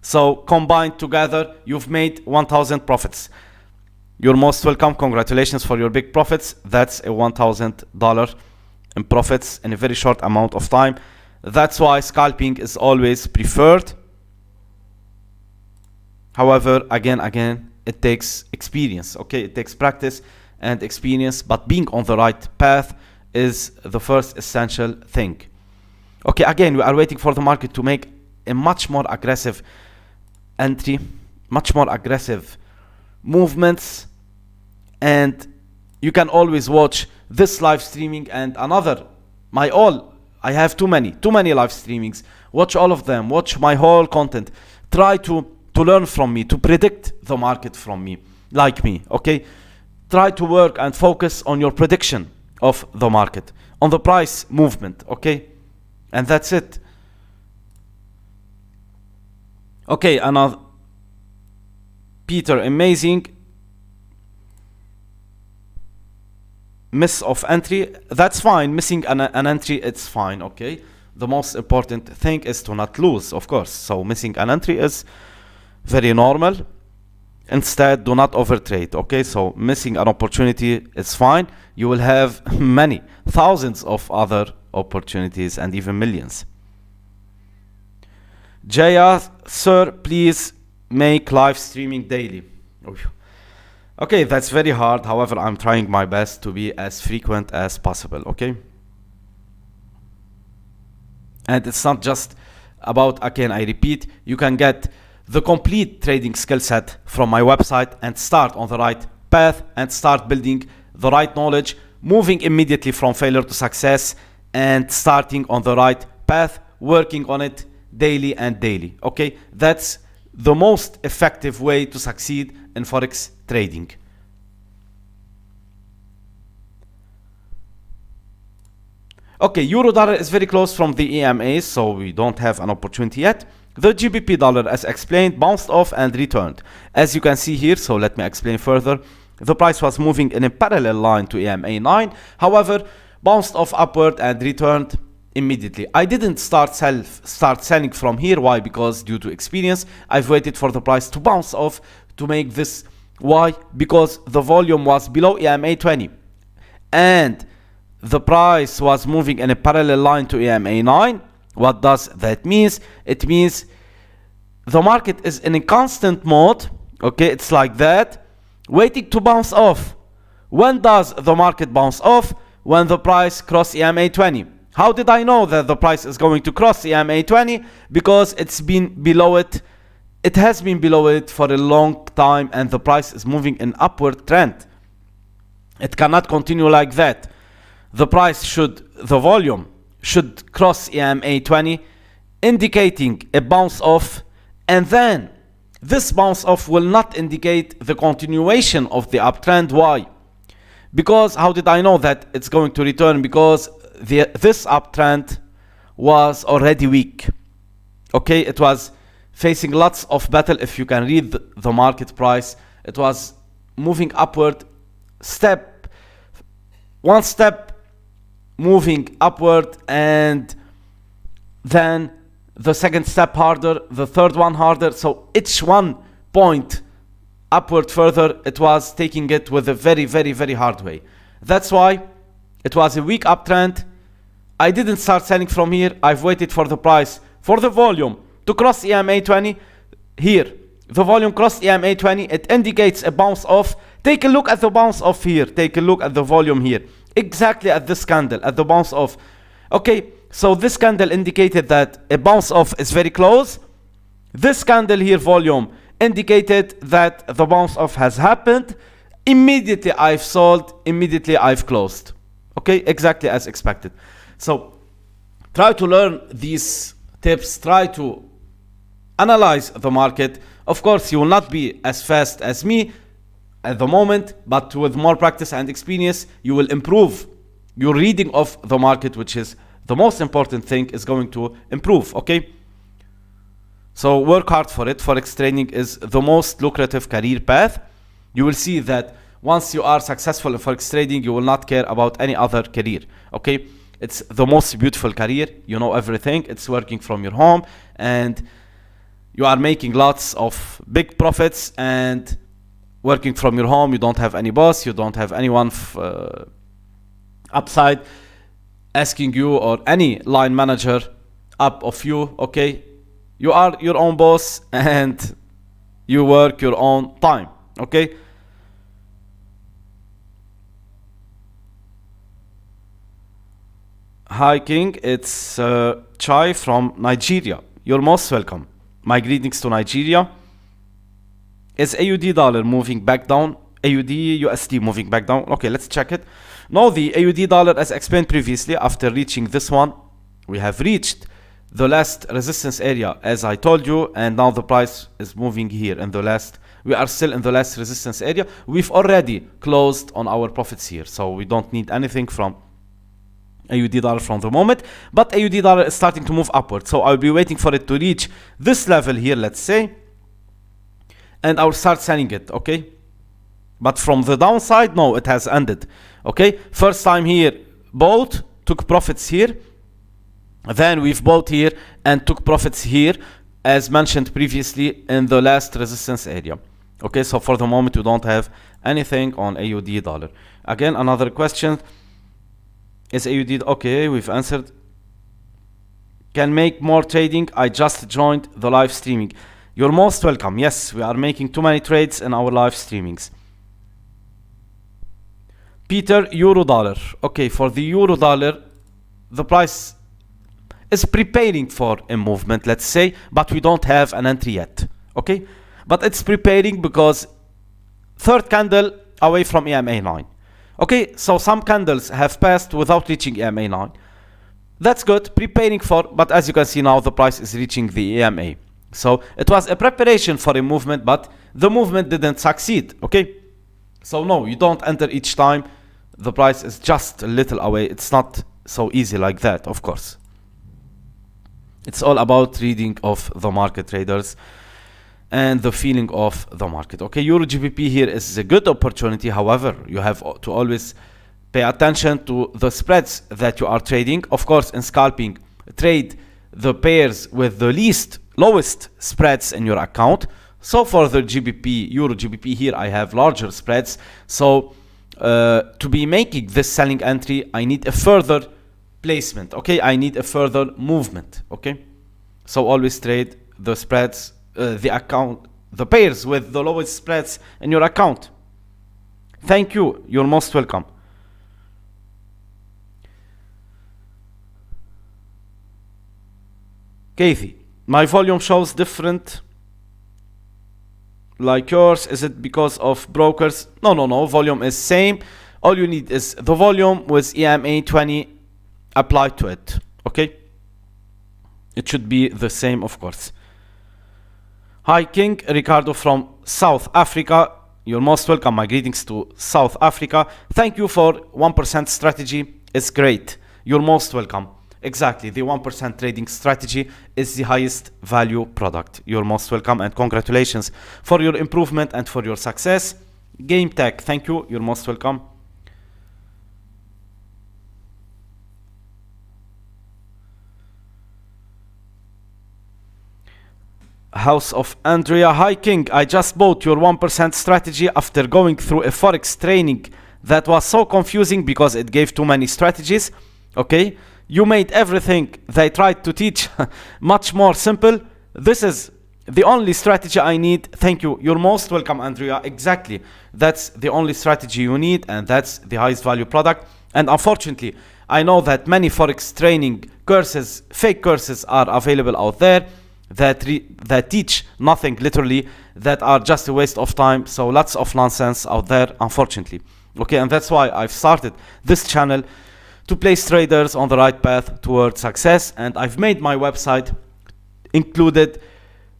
So combined together, you've made 1,000 profits. You're most welcome. Congratulations for your big profits. That's a $1,000 in profits in a very short amount of time. That's why scalping is always preferred. However, again, it takes experience. Okay, it takes practice and experience, but being on the right path is the first essential thing. Okay, again, we are waiting for the market to make a much more aggressive entry, much more aggressive movements, and you can always watch this live streaming and another, I have too many live streamings. Watch all of them, watch my whole content, try to learn from me, to predict the market from me, like me, okay? Try to work and focus on your prediction of the market, on the price movement, okay? And that's it. Okay, another Peter, amazing. Miss of entry, that's fine. Missing an entry, it's fine, okay? The most important thing is to not lose, of course. So missing an entry is very normal. Instead, do not overtrade, okay? So missing an opportunity is fine. You will have many, thousands of other opportunities and even millions. Jaya, sir, please make live streaming daily. Okay, that's very hard. However, I'm trying my best to be as frequent as possible, okay? And it's not just about, again, I repeat, you can get the complete trading skill set from my website and start on the right path and start building the right knowledge, moving immediately from failure to success and starting on the right path, working on it daily and daily, okay? That's the most effective way to succeed in Forex trading. Okay, euro dollar is very close from the EMA, so we don't have an opportunity yet. The GBP dollar, as explained, bounced off and returned. As you can see here, so let me explain further. The price was moving in a parallel line to EMA 9, however, bounced off upward and returned immediately. I didn't start selling from here. Why? Because due to experience, I've waited for the price to bounce off to make this. Why? Because the volume was below EMA 20 and the price was moving in a parallel line to EMA 9. What does that mean? It means the market is in a constant mode, okay? It's like that, waiting to bounce off. When does the market bounce off? When the price crosses EMA 20. How did I know that the price is going to cross EMA 20? Because it's been below it. It has been below it for a long time and the price is moving in upward trend. It cannot continue like that. The volume should cross EMA 20, indicating a bounce off, and then this bounce off will not indicate the continuation of the uptrend. Why? Because how did I know that it's going to return? Because this uptrend was already weak. Okay, it was facing lots of battle. If you can read the market price, it was moving upward, one step moving upward, and then the second step harder, the third one harder. So each one point upward further, it was taking it with a very, very, very hard way. That's why it was a weak uptrend. I didn't start selling from here. I've waited for the price, for the volume to cross EMA 20. Here, the volume crossed EMA 20. It indicates a bounce off. Take a look at the bounce off here. Take a look at the volume here. Exactly at this candle, at the bounce off. Okay, so this candle indicated that a bounce off is very close. This candle here, volume, indicated that the bounce off has happened. Immediately I've sold, immediately I've closed. Okay, exactly as expected. So try to learn these tips, try to analyze the market. Of course, you will not be as fast as me at the moment, but with more practice and experience, you will improve. Your reading of the market, which is the most important thing, is going to improve, okay? So work hard for it. Forex trading is the most lucrative career path. You will see that once you are successful in Forex trading, you will not care about any other career, okay? It's the most beautiful career. You know everything. It's working from your home and you are making lots of big profits, and working from your home, you don't have any boss, you don't have anyone upside asking you, or any line manager up of you, okay? You are your own boss and you work your own time, okay? Hi King, it's Chai from Nigeria. You're most welcome. My greetings to Nigeria. Is AUD dollar moving back down? AUD USD moving back down? Okay, let's check it. Now the AUD dollar, as explained previously, after reaching this one, we have reached the last resistance area, as I told you, and now the price is moving here in the last. We are still in the last resistance area. We've already closed on our profits here, so we don't need anything from AUD dollar from the moment, but AUD dollar is starting to move upward, so I'll be waiting for it to reach this level here, let's say, and I'll start selling it, okay? But from the downside, no, it has ended, okay? First time here, bought, took profits here, then we've bought here and took profits here, as mentioned previously in the last resistance area. Okay, so for the moment, we don't have anything on AUD dollar. Again, another question. Is AUD okay? We've answered. Can make more trading. I just joined the live streaming. You're most welcome. Yes, we are making too many trades in our live streamings. Peter, euro dollar. Okay, for the euro dollar, the price is preparing for a movement, let's say, but we don't have an entry yet. Okay, but it's preparing because third candle away from EMA 9. Okay, so some candles have passed without reaching EMA 9. That's good, preparing for, but as you can see now, the price is reaching the EMA. So it was a preparation for a movement, but the movement didn't succeed, okay? So no, you don't enter each time. The price is just a little away. It's not so easy like that, of course. It's all about reading of the market, traders, and the feeling of the market. Okay, Euro GBP here is a good opportunity. However, you have to always pay attention to the spreads that you are trading. Of course, in scalping, trade the pairs with the lowest spreads in your account. So for the GBP, Euro GBP here, I have larger spreads. So to be making this selling entry, I need a further placement. Okay, I need a further movement. Okay, so always trade the spreads, the pairs with the lowest spreads in your account. Thank you. You're most welcome. Kathy, my volume shows different like yours. Is it because of brokers? No. Volume is same. All you need is the volume with EMA 20 applied to it. Okay? It should be the same, of course. Hi, King. Ricardo from South Africa. You're most welcome. My greetings to South Africa. Thank you for 1% strategy. It's great. You're most welcome. Exactly. The 1% trading strategy is the highest value product. You're most welcome and congratulations for your improvement and for your success. Game Tech. Thank you. You're most welcome. House of Andrea. Hi King, I just bought your 1% strategy after going through a Forex training that was so confusing because it gave too many strategies. Okay, you made everything they tried to teach much more simple. This is the only strategy I need. Thank you. You're most welcome, Andrea. Exactly. That's the only strategy you need, and that's the highest value product. And unfortunately, I know that many Forex training courses, fake courses, are available out there that teach nothing, literally, that are just a waste of time. So lots of nonsense out there, unfortunately. Okay, and that's why I've started this channel to place traders on the right path towards success. And I've made my website included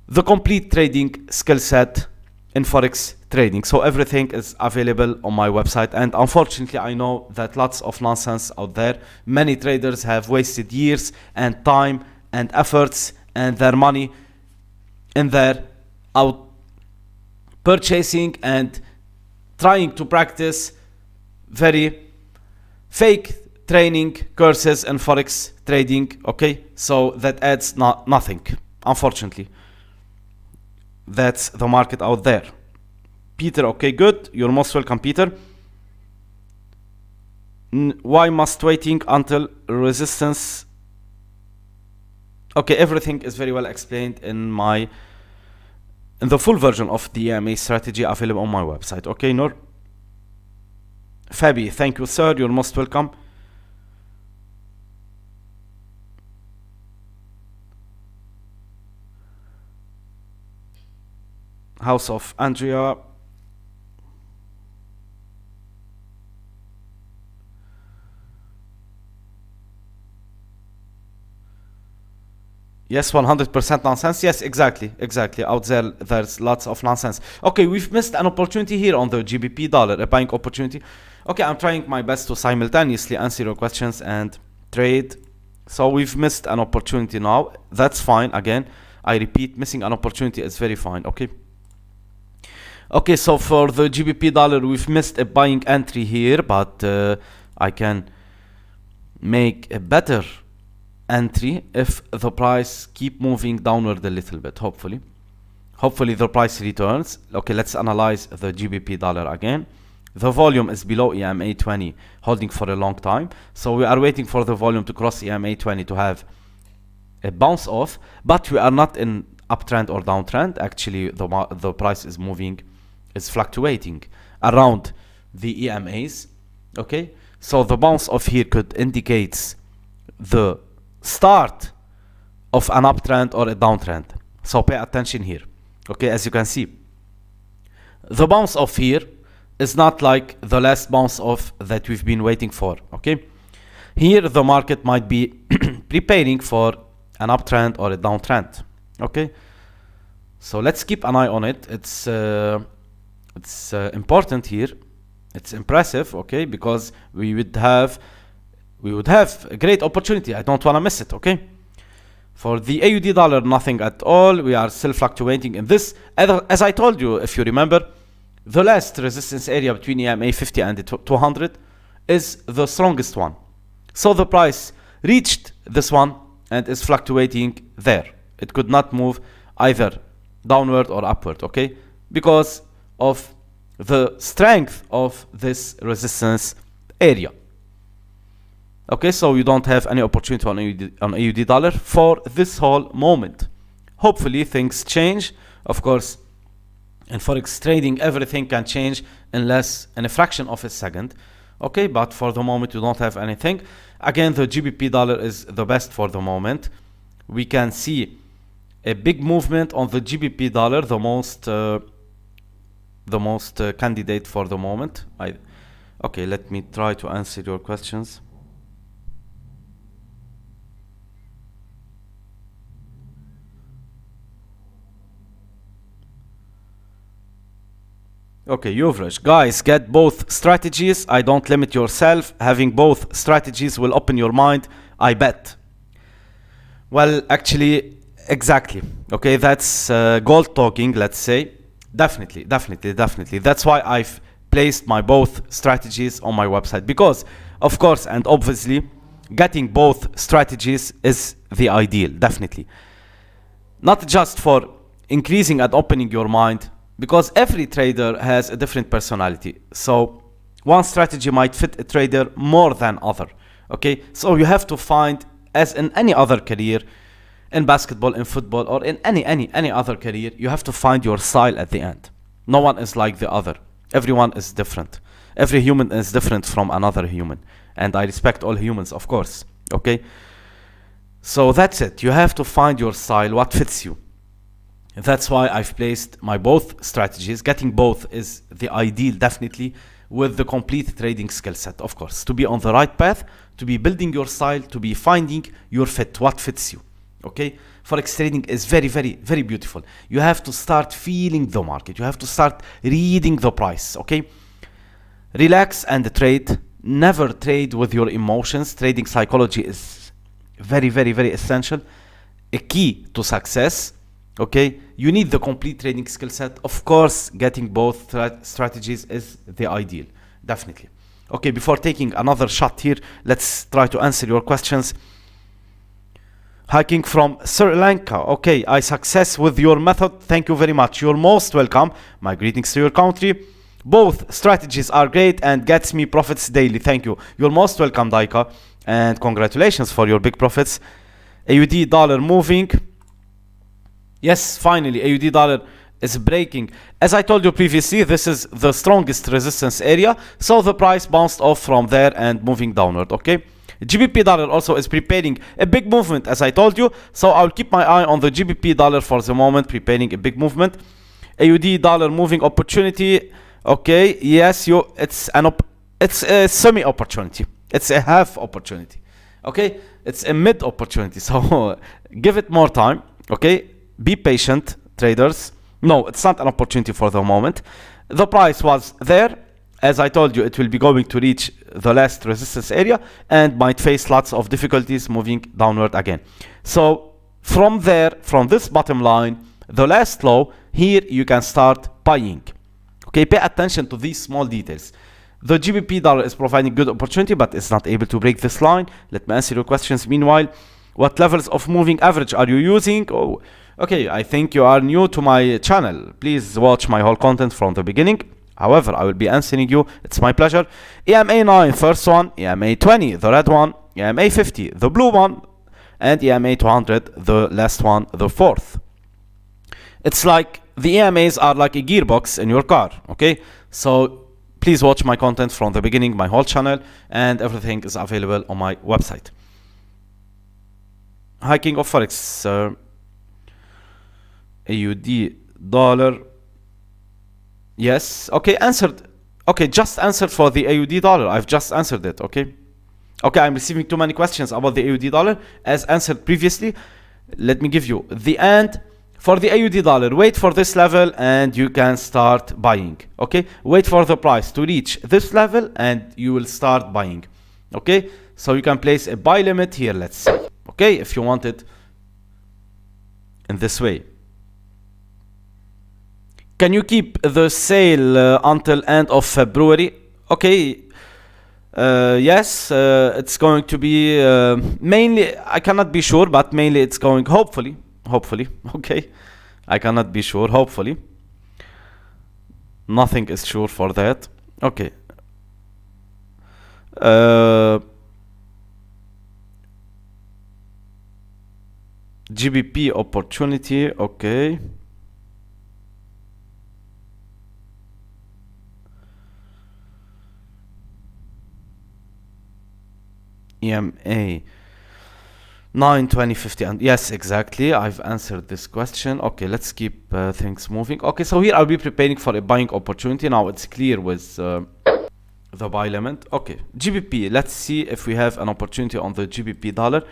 the complete trading skill set in Forex trading. So everything is available on my website. And unfortunately, I know that lots of nonsense out there. Many traders have wasted years and time and efforts and their money in their out purchasing and trying to practice very fake training courses in Forex trading. Okay, so that adds nothing, unfortunately. That's the market out there. Peter, okay, good. You're most welcome, Peter. Why must waiting until resistance? Okay, everything is very well explained in the full version of the EMA strategy available on my website. Okay, Noor. Fabi, thank you, sir. You're most welcome. House of Andrea. Yes, 100% nonsense. Yes, exactly. Out there, there's lots of nonsense. Okay, we've missed an opportunity here on the GBP dollar, a buying opportunity. Okay, I'm trying my best to simultaneously answer your questions and trade. So we've missed an opportunity now. That's fine. Again, I repeat, missing an opportunity is very fine. Okay. Okay, so for the GBP dollar, we've missed a buying entry here, but I can make a better entry if the price keep moving downward a little bit. Hopefully the price returns. Okay, let's analyze the GBP dollar again. The volume is below EMA 20, holding for a long time, so we are waiting for the volume to cross EMA 20 to have a bounce off, but we are not in uptrend or downtrend. Actually, the price is moving, is fluctuating around the EMAs. Okay, so the bounce off here could indicate the start of an uptrend or a downtrend, so pay attention here. Okay, as you can see, the bounce off here is not like the last bounce off that we've been waiting for. Okay, here the market might be preparing for an uptrend or a downtrend. Okay, so let's keep an eye on it. It's important here. It's impressive. Okay, because we would have a great opportunity. I don't want to miss it. Okay, for the AUD dollar, nothing at all. We are still fluctuating in this. As I told you, if you remember, the last resistance area between EMA 50 and the 200 is the strongest one. So the price reached this one and is fluctuating there. It could not move either downward or upward. Okay, because of the strength of this resistance area. Okay, so you don't have any opportunity on AUD dollar for this whole moment. Hopefully things change. Of course, in Forex trading, everything can change in a fraction of a second. Okay, but for the moment you don't have anything. Again, the GBP dollar is the best for the moment. We can see a big movement on the GBP dollar, the most candidate for the moment. Okay, let me try to answer your questions. Okay, Yuvraj, guys, get both strategies. I don't limit yourself. Having both strategies will open your mind, I bet. Well, actually, exactly. Okay, that's gold talking, let's say. Definitely. That's why I've placed my both strategies on my website, because, of course, and obviously, getting both strategies is the ideal, definitely. Not just for increasing and opening your mind, because every trader has a different personality. So one strategy might fit a trader more than other. Okay, so you have to find, as in any other career, in basketball, in football, or in any other career, you have to find your style at the end. No one is like the other. Everyone is different. Every human is different from another human, and I respect all humans, of course. Okay, so that's it. You have to find your style, what fits you. That's why I've placed my both strategies. Getting both is the ideal, definitely, with the complete trading skill set, of course, to be on the right path, to be building your style, to be finding your fit, what fits you. Okay, Forex trading is very beautiful. You have to start feeling the market. You have to start reading the price. Okay, relax and trade. Never trade with your emotions. Trading psychology is very essential, a key to success. Okay, you need the complete trading skill set. Of course, getting both strategies is the ideal, definitely. Okay, before taking another shot here, let's try to answer your questions. Hiking from Sri Lanka. Okay, I success with your method. Thank you very much. You're most welcome. My greetings to your country. Both strategies are great and gets me profits daily. Thank you. You're most welcome, Daika. And congratulations for your big profits. AUD dollar moving. Yes, finally, AUD dollar is breaking. As I told you previously, this is the strongest resistance area. So the price bounced off from there and moving downward, okay? GBP dollar also is preparing a big movement, as I told you. So I'll keep my eye on the GBP dollar for the moment, preparing a big movement. AUD dollar moving opportunity. Okay, yes, it's a semi opportunity. It's a half opportunity. Okay, it's a mid opportunity. So give it more time. Okay, be patient, traders. No, it's not an opportunity for the moment. The price was there. As I told you, it will be going to reach the last resistance area and might face lots of difficulties moving downward again. So from there, from this bottom line, the last low, here you can start buying. Okay, pay attention to these small details. The GBP dollar is providing good opportunity, but it's not able to break this line. Let me answer your questions. Meanwhile, what levels of moving average are you using? Oh, okay, I think you are new to my channel. Please watch my whole content from the beginning. However, I will be answering you. It's my pleasure. EMA 9, first one. EMA 20, the red one. EMA 50, the blue one. And EMA 200, the last one, the fourth. It's like the EMAs are like a gearbox in your car. Okay, so please watch my content from the beginning, my whole channel, and everything is available on my website. Hiking of Forex. AUD dollar. Yes. Okay, answered. Okay, just answered for the AUD dollar. I've just answered it. Okay. Okay, I'm receiving too many questions about the AUD dollar as answered previously. Let me give you the end. For the AUD dollar, wait for this level and you can start buying. Okay, wait for the price to reach this level and you will start buying. Okay, so you can place a buy limit here, let's say. Okay, if you want it in this way. Can you keep the sale until end of February? Okay, yes, it's going to be mainly, I cannot be sure, but mainly it's going, hopefully, okay. I cannot be sure, hopefully. Nothing is sure for that. Okay. GBP opportunity, okay. EMA 9, 20, 50, and yes, exactly. I've answered this question. Okay, let's keep things moving. Okay, so here I'll be preparing for a buying opportunity. Now it's clear with the buy limit. Okay, GBP. Let's see if we have an opportunity on the GBP dollar.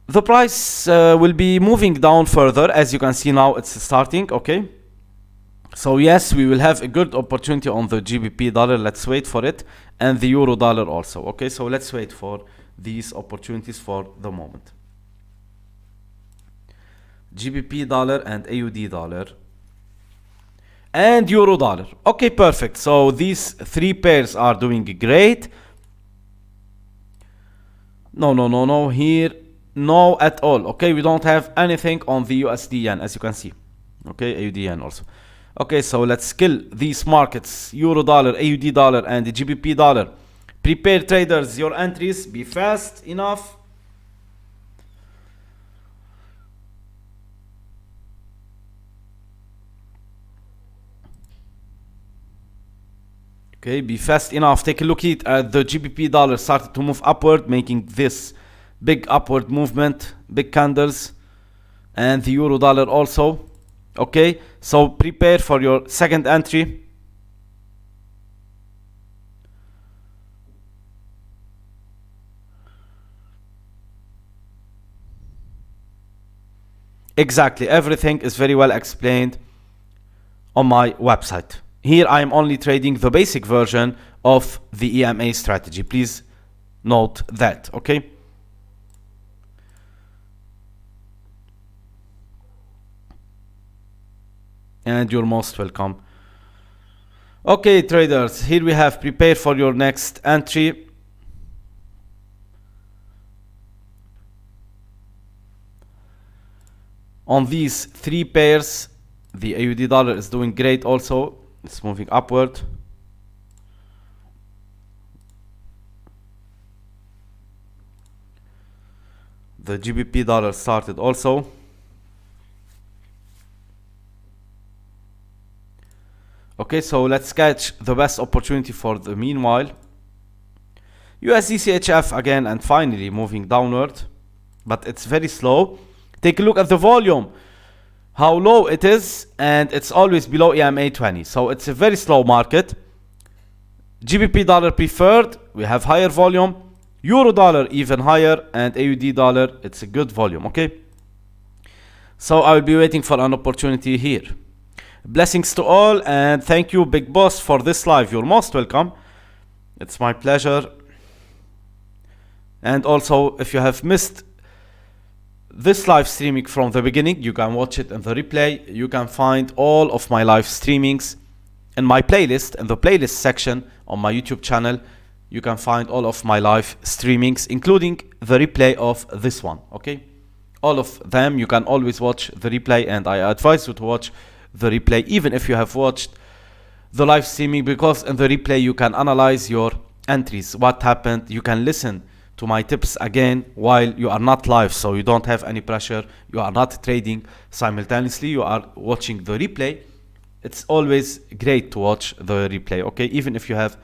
The price will be moving down further. As you can see now, it's starting. Okay. So yes, we will have a good opportunity on the GBP dollar. Let's wait for it. And the euro dollar also. Okay, so let's wait for these opportunities for the moment. GBP dollar and AUD dollar. And euro dollar. Okay, perfect. So these three pairs are doing great. No. Here, no at all. Okay, we don't have anything on the USD yen, as you can see. Okay, AUD yen also. Okay, so let's kill these markets. Euro dollar, AUD dollar, and the GBP dollar. Prepare traders, your entries. Be fast enough. Okay, be fast enough. Take a look at the GBP dollar started to move upward, making this big upward movement, big candles, and the euro dollar also. Okay, so prepare for your second entry. Exactly, everything is very well explained on my website. Here I am only trading the basic version of the EMA strategy. Please note that, okay? And you're most welcome. Okay, traders, here we have prepared for your next entry. On these three pairs, the AUD dollar is doing great also. It's moving upward. The GBP dollar started also. Okay, so let's catch the best opportunity for the meanwhile. USDCHF again and finally moving downward, but it's very slow. Take a look at the volume. how low it is, and it's always below EMA 20. So it's a very slow market. GBP dollar preferred, we have higher volume. Euro dollar even higher, and AUD dollar, it's a good volume, okay? So I will be waiting for an opportunity here. Blessings to all, and thank you, Big Boss, for this live. You're most welcome. It's my pleasure. And also, if you have missed this live streaming from the beginning, you can watch it in the replay. You can find all of my live streamings in my playlist, in the playlist section on my YouTube channel. You can find all of my live streamings, including the replay of this one, okay? All of them, you can always watch the replay, and I advise you to watch the replay even if you have watched the live streaming, because in the replay you can analyze your entries, what happened. You can listen to my tips again while you are not live, so you don't have any pressure. You are not trading simultaneously, you are watching the replay. It's always great to watch the replay, okay? Even if you have,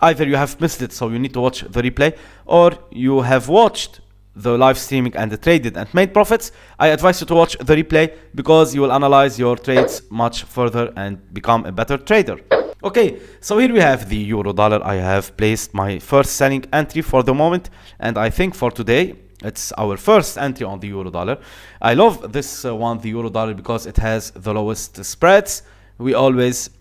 either you have missed it, so you need to watch the replay, or you have watched the live streaming and traded and made profits, I advise you to watch the replay, because you will analyze your trades much further and become a better trader. Okay, so here we have the euro dollar. I have placed my first selling entry for the moment, and I think for today it's our first entry on the euro dollar. I love this one, the euro dollar, because it has the lowest spreads. We always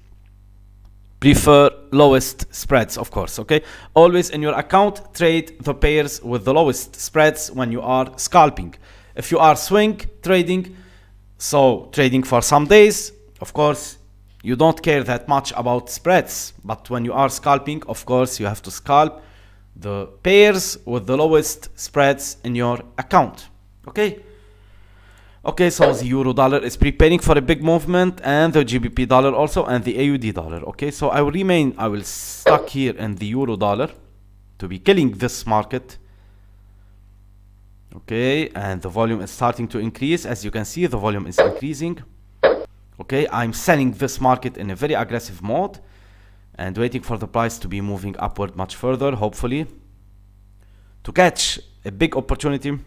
prefer lowest spreads, of course, okay? Always in your account, trade the pairs with the lowest spreads when you are scalping. If you are swing trading, so trading for some days, of course, you don't care that much about spreads. But when you are scalping, of course, you have to scalp the pairs with the lowest spreads in your account, okay? Okay, so the euro dollar is preparing for a big movement, and the GBP dollar also, and the AUD dollar. Okay, so I will stuck here in the euro dollar to be killing this market. Okay, and the volume is starting to increase. As you can see, the volume is increasing. Okay, I'm selling this market in a very aggressive mode and waiting for the price to be moving upward much further, hopefully, to catch a big opportunity.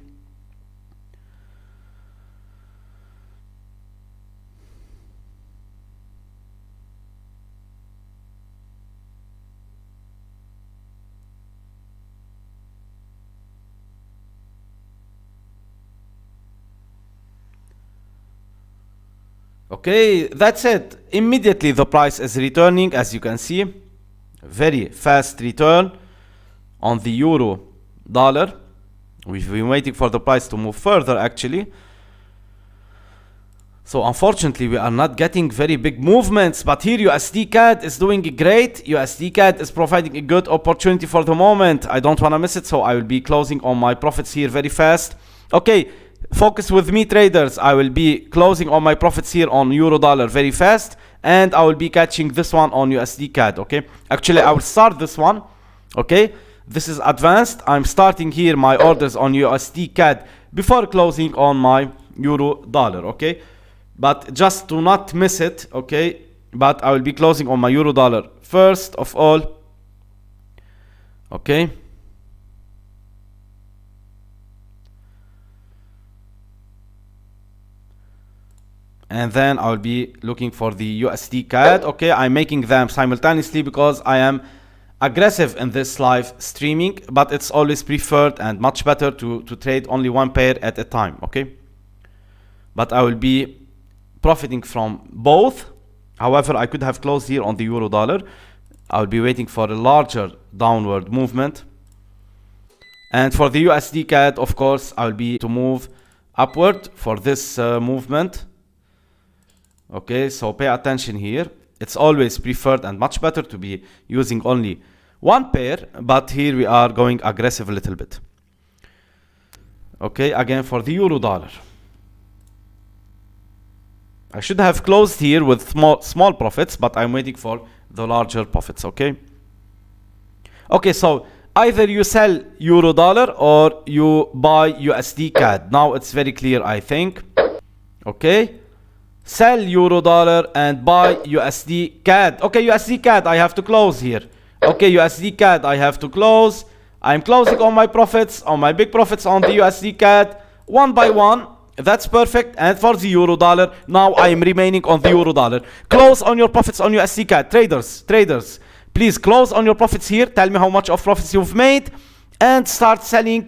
Okay, that's it. Immediately the price is returning, as you can see. Very fast return on the euro dollar. We've been waiting for the price to move further, actually. So unfortunately, we are not getting very big movements, but here USD CAD is doing great. USD CAD is providing a good opportunity for the moment. I don't want to miss it, so I will be closing on my profits here very fast. Okay, focus with me, traders. I will be closing on my profits here on euro dollar very fast, and I will be catching this one on USD CAD. Okay, actually I will start this one. Okay, this is advanced. I'm starting here my orders on USD CAD before closing on my euro dollar. Okay, but just to not miss it. Okay, but I will be closing on my euro dollar first of all. Okay, and then I'll be looking for the USD CAD. Okay, I'm making them simultaneously because I am aggressive in this live streaming, but it's always preferred and much better to trade only one pair at a time. Okay, but I will be profiting from both. However, I could have closed here on the euro dollar. I'll be waiting for a larger downward movement, and for the USD CAD, of course, I'll be to move upward for this movement. Okay, so pay attention here. It's always preferred and much better to be using only one pair, but here we are going aggressive a little bit. Okay, again for the euro dollar. I should have closed here with small profits, but I'm waiting for the larger profits. Okay. Okay, so either you sell euro dollar or you buy USD CAD. Now it's very clear, I think. Okay. Sell euro dollar and buy USD CAD. Okay, USD CAD, I have to close here. Okay, USD CAD, I have to close. I'm closing on my profits, on my big profits on the USD CAD, one by one. That's perfect. And for the euro dollar, now I am remaining on the euro dollar. Close on your profits on USD CAD. Traders, please close on your profits here. Tell me how much of profits you've made and start selling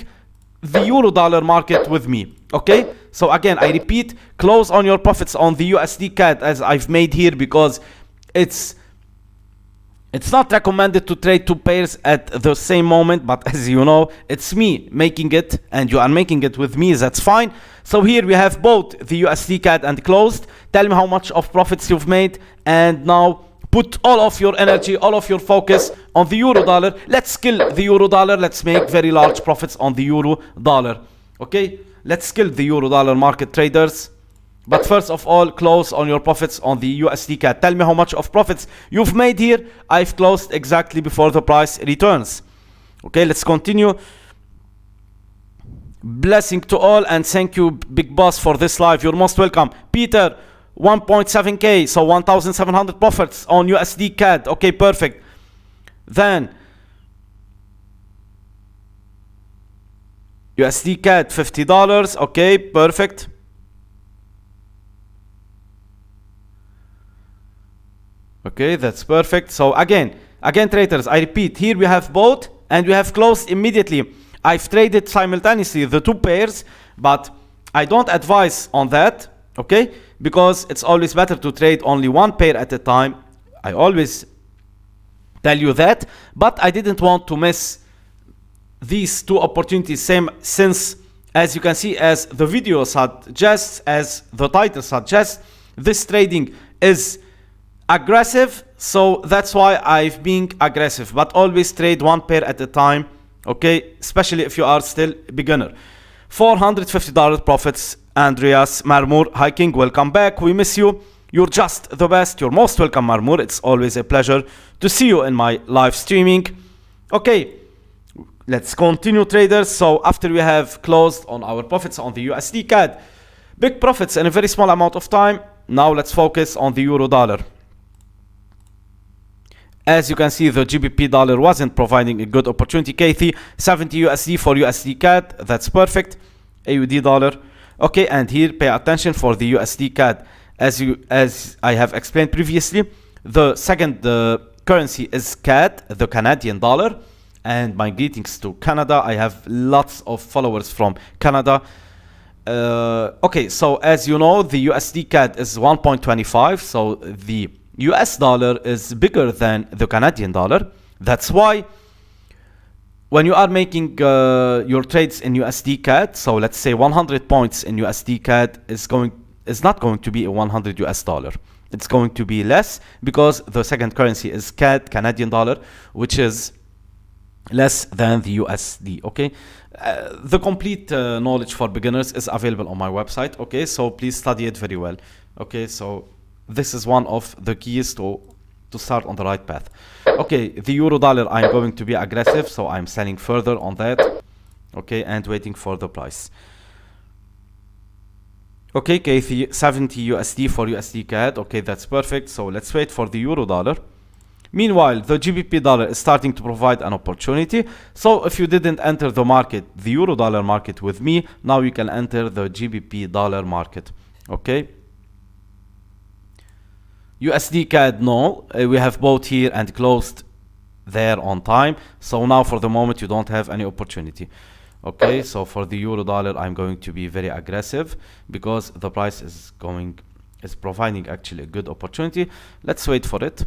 the euro dollar market with me. Okay, so again, I repeat, close on your profits on the USD CAD as I've made here, because it's not recommended to trade two pairs at the same moment, but as you know, it's me making it and you are making it with me. That's fine. So here we have both the USD CAD and closed. Tell me how much of profits you've made, and now put all of your energy, all of your focus on the euro dollar. Let's kill the euro dollar. Let's make very large profits on the euro dollar. Okay, let's kill the euro dollar market, traders. But first of all, close on your profits on the USD CAD. Tell me how much of profits you've made here. I've closed exactly before the price returns. Okay, let's continue. Blessing to all, and thank you, Big Boss, for this live. You're most welcome. Peter, 1.7k, so 1,700 profits on USD CAD. Okay, perfect. Then USD CAD, $50. Okay, perfect. Okay, that's perfect. So again, traders, I repeat, here we have both and we have closed immediately. I've traded simultaneously the two pairs, but I don't advise on that, okay? Because it's always better to trade only one pair at a time. I always tell you that, but I didn't want to miss these two opportunities, since as you can see, as the video suggests, as the title suggests, this trading is aggressive, so that's why I've been aggressive. But always trade one pair at a time, okay, especially if you are still beginner. $450 profits. Andreas Marmur, hi King, welcome back, we miss you, you're just the best. You're most welcome, Marmur. It's always a pleasure to see you in my live streaming. Okay, let's continue, traders. So after we have closed on our profits on the USD CAD, big profits in a very small amount of time, now let's focus on the euro dollar. As you can see, the GBP dollar wasn't providing a good opportunity. KT 70 USD for USD CAD. That's perfect. AUD dollar. Okay, and here pay attention for the USD CAD. As I have explained previously, the second currency is CAD, the Canadian dollar. And my greetings to Canada. I have lots of followers from Canada. Okay, so as you know, the USD CAD is 1.25. So the US dollar is bigger than the Canadian dollar. That's why when you are making your trades in USD CAD, so let's say 100 points in USD CAD is not going to be a 100 US dollar. It's going to be less, because the second currency is CAD, Canadian dollar, which is less than the USD. Okay, the complete knowledge for beginners is available on my website. Okay, so please study it very well. Okay, so this is one of the keys to start on the right path. Okay, the euro dollar, I'm going to be aggressive, so I'm selling further on that. Okay, and waiting for the price. Okay, KT 70 USD for USD CAD. Okay, that's perfect. So let's wait for the euro dollar. Meanwhile, the GBP dollar is starting to provide an opportunity. So if you didn't enter the market, the euro dollar market with me, now you can enter the GBP dollar market. Okay. USD CAD, no, we have bought here and closed there on time. So now for the moment you don't have any opportunity. Okay, so for the euro dollar I'm going to be very aggressive, because the price is providing actually a good opportunity. Let's wait for it.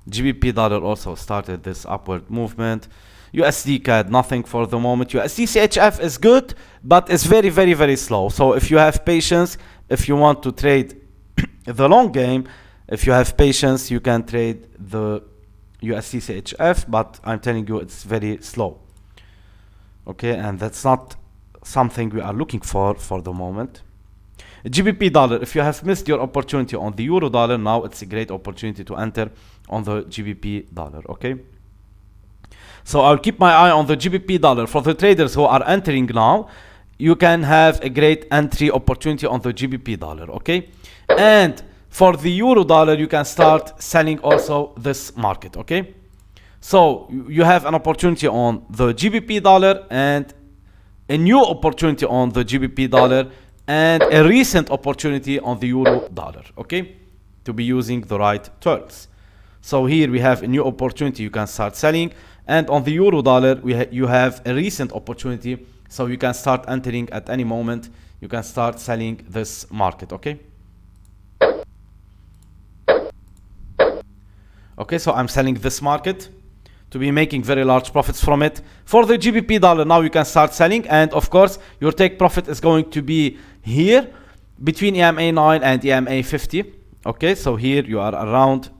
GBP dollar also started this upward movement. USD CAD, nothing for the moment. USDCHF is good, but it's very, very, very slow. So if you have patience, if you want to trade the long game, if you have patience, you can trade the USDCHF, but I'm telling you it's very slow. Okay, and that's not something we are looking for the moment. GBP dollar, if you have missed your opportunity on the euro dollar, now it's a great opportunity to enter on the GBP dollar. Okay, so I'll keep my eye on the GBP dollar. For the traders who are entering now, you can have a great entry opportunity on the GBP dollar. Okay, and for the euro dollar, you can start selling also this market. Okay, so you have an opportunity on the GBP dollar and a new opportunity on the GBP dollar, and a recent opportunity on the euro dollar, okay, to be using the right terms. So here we have a new opportunity, you can start selling, and on the euro dollar you have a recent opportunity, so you can start entering at any moment. You can start selling this market, okay. Okay, so I'm selling this market to be making very large profits from it. For the GBP dollar, now you can start selling, and of course your take profit is going to be here between EMA 9 and EMA 50. Okay, so here you are around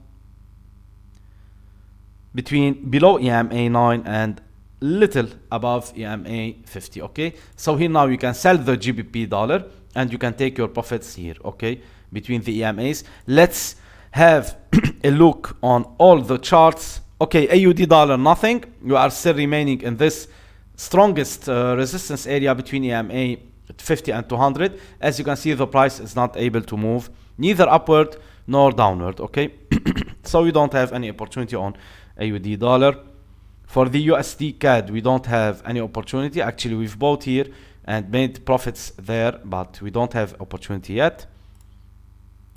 below EMA 9 and little above EMA 50. Okay, so here now you can sell the GBP dollar and you can take your profits here, okay, between the EMAs. Let's have a look on all the charts. Okay, AUD dollar, nothing. You are still remaining in this strongest resistance area between EMA 50 and 200. As you can see, the price is not able to move neither upward nor downward, okay. So we don't have any opportunity on AUD dollar. For the USD CAD, we don't have any opportunity. Actually, we've bought here and made profits there, but we don't have opportunity yet.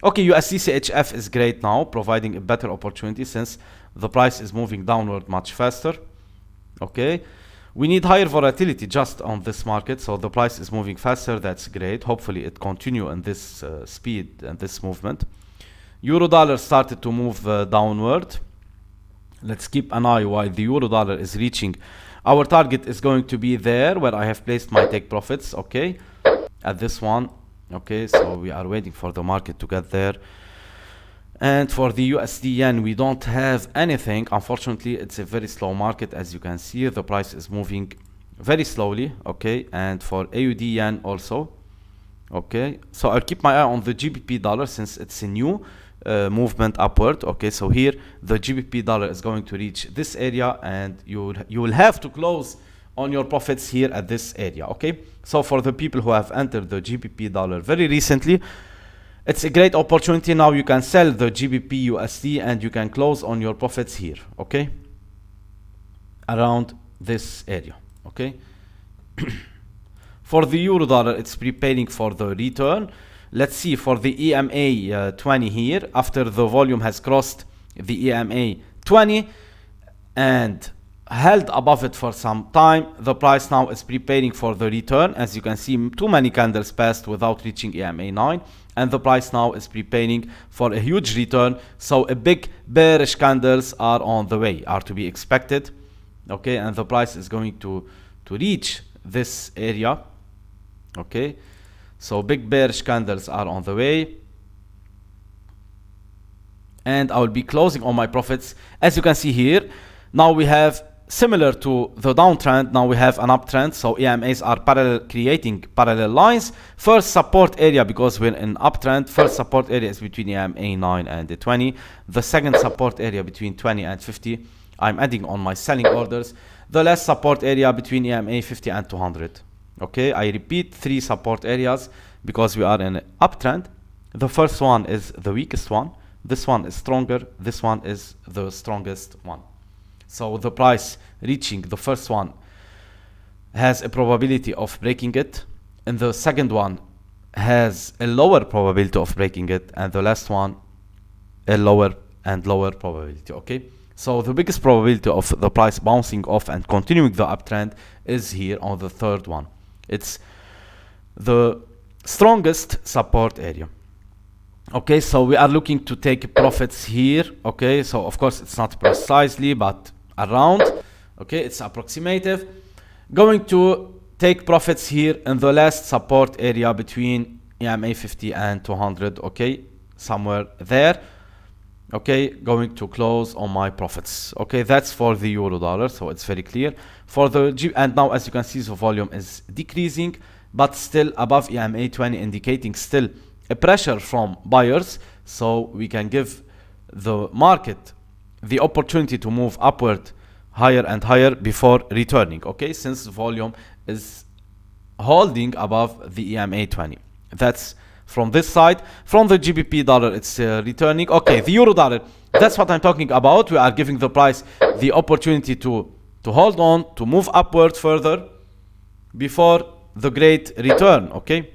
Okay, usdchf is great now, providing a better opportunity since the price is moving downward much faster. Okay, we need higher volatility just on this market, so the price is moving faster. That's great. Hopefully it continue in this speed and this movement. Euro dollar started to move downward. Let's keep an eye while the euro dollar is reaching. Our target is going to be there where I have placed my take profits, okay, at this one. Okay, so we are waiting for the market to get there. And for the USD yen, we don't have anything. Unfortunately, it's a very slow market. As you can see, the price is moving very slowly. Okay, and for AUD yen also. Okay, so I'll keep my eye on the GBP dollar since it's a new movement upward. Okay, so here the GBP dollar is going to reach this area, and you will have to close on your profits here at this area. Okay, so for the people who have entered the GBP dollar very recently, it's a great opportunity. Now you can sell the GBP USD and you can close on your profits here, okay, around this area. Okay. For the euro dollar, it's preparing for the return. Let's see for the EMA 20 here. After the volume has crossed the EMA 20 and held above it for some time, the price now is preparing for the return. As you can see, too many candles passed without reaching EMA 9, and the price now is preparing for a huge return. So a big bearish candles are on the way, are to be expected. Okay, and the price is going to reach this area. Okay, so big bearish candles are on the way, and I will be closing on my profits. As you can see here, now we have, similar to the downtrend, now we have an uptrend. So EMAs are creating parallel lines. First support area, because we're in uptrend, first support area is between EMA 9 and the 20. The second support area between 20 and 50. I'm adding on my selling orders. The last support area between EMA 50 and 200. Okay, I repeat, 3 support areas because we are in an uptrend. The first one is the weakest one. This one is stronger. This one is the strongest one. So the price reaching the first one has a probability of breaking it, and the second one has a lower probability of breaking it, and the last one a lower and lower probability. Okay, so the biggest probability of the price bouncing off and continuing the uptrend is here on the third one. It's the strongest support area. Okay, so we are looking to take profits here. Okay, so of course it's not precisely, but around. Okay, it's approximative. Going to take profits here in the last support area between EMA 50 and 200. Okay, somewhere there. Okay, going to close on my profits. Okay, that's for the euro dollar, so it's very clear. For the and now as you can see, the volume is decreasing, but still above EMA 20, indicating still a pressure from buyers. So we can give the market the opportunity to move upward higher and higher before returning. Okay, since the volume is holding above the EMA 20. That's from this side. From the GBP dollar, it's returning. Okay, the euro dollar, that's what I'm talking about. We are giving the price the opportunity to hold on, to move upward further before the great return, okay?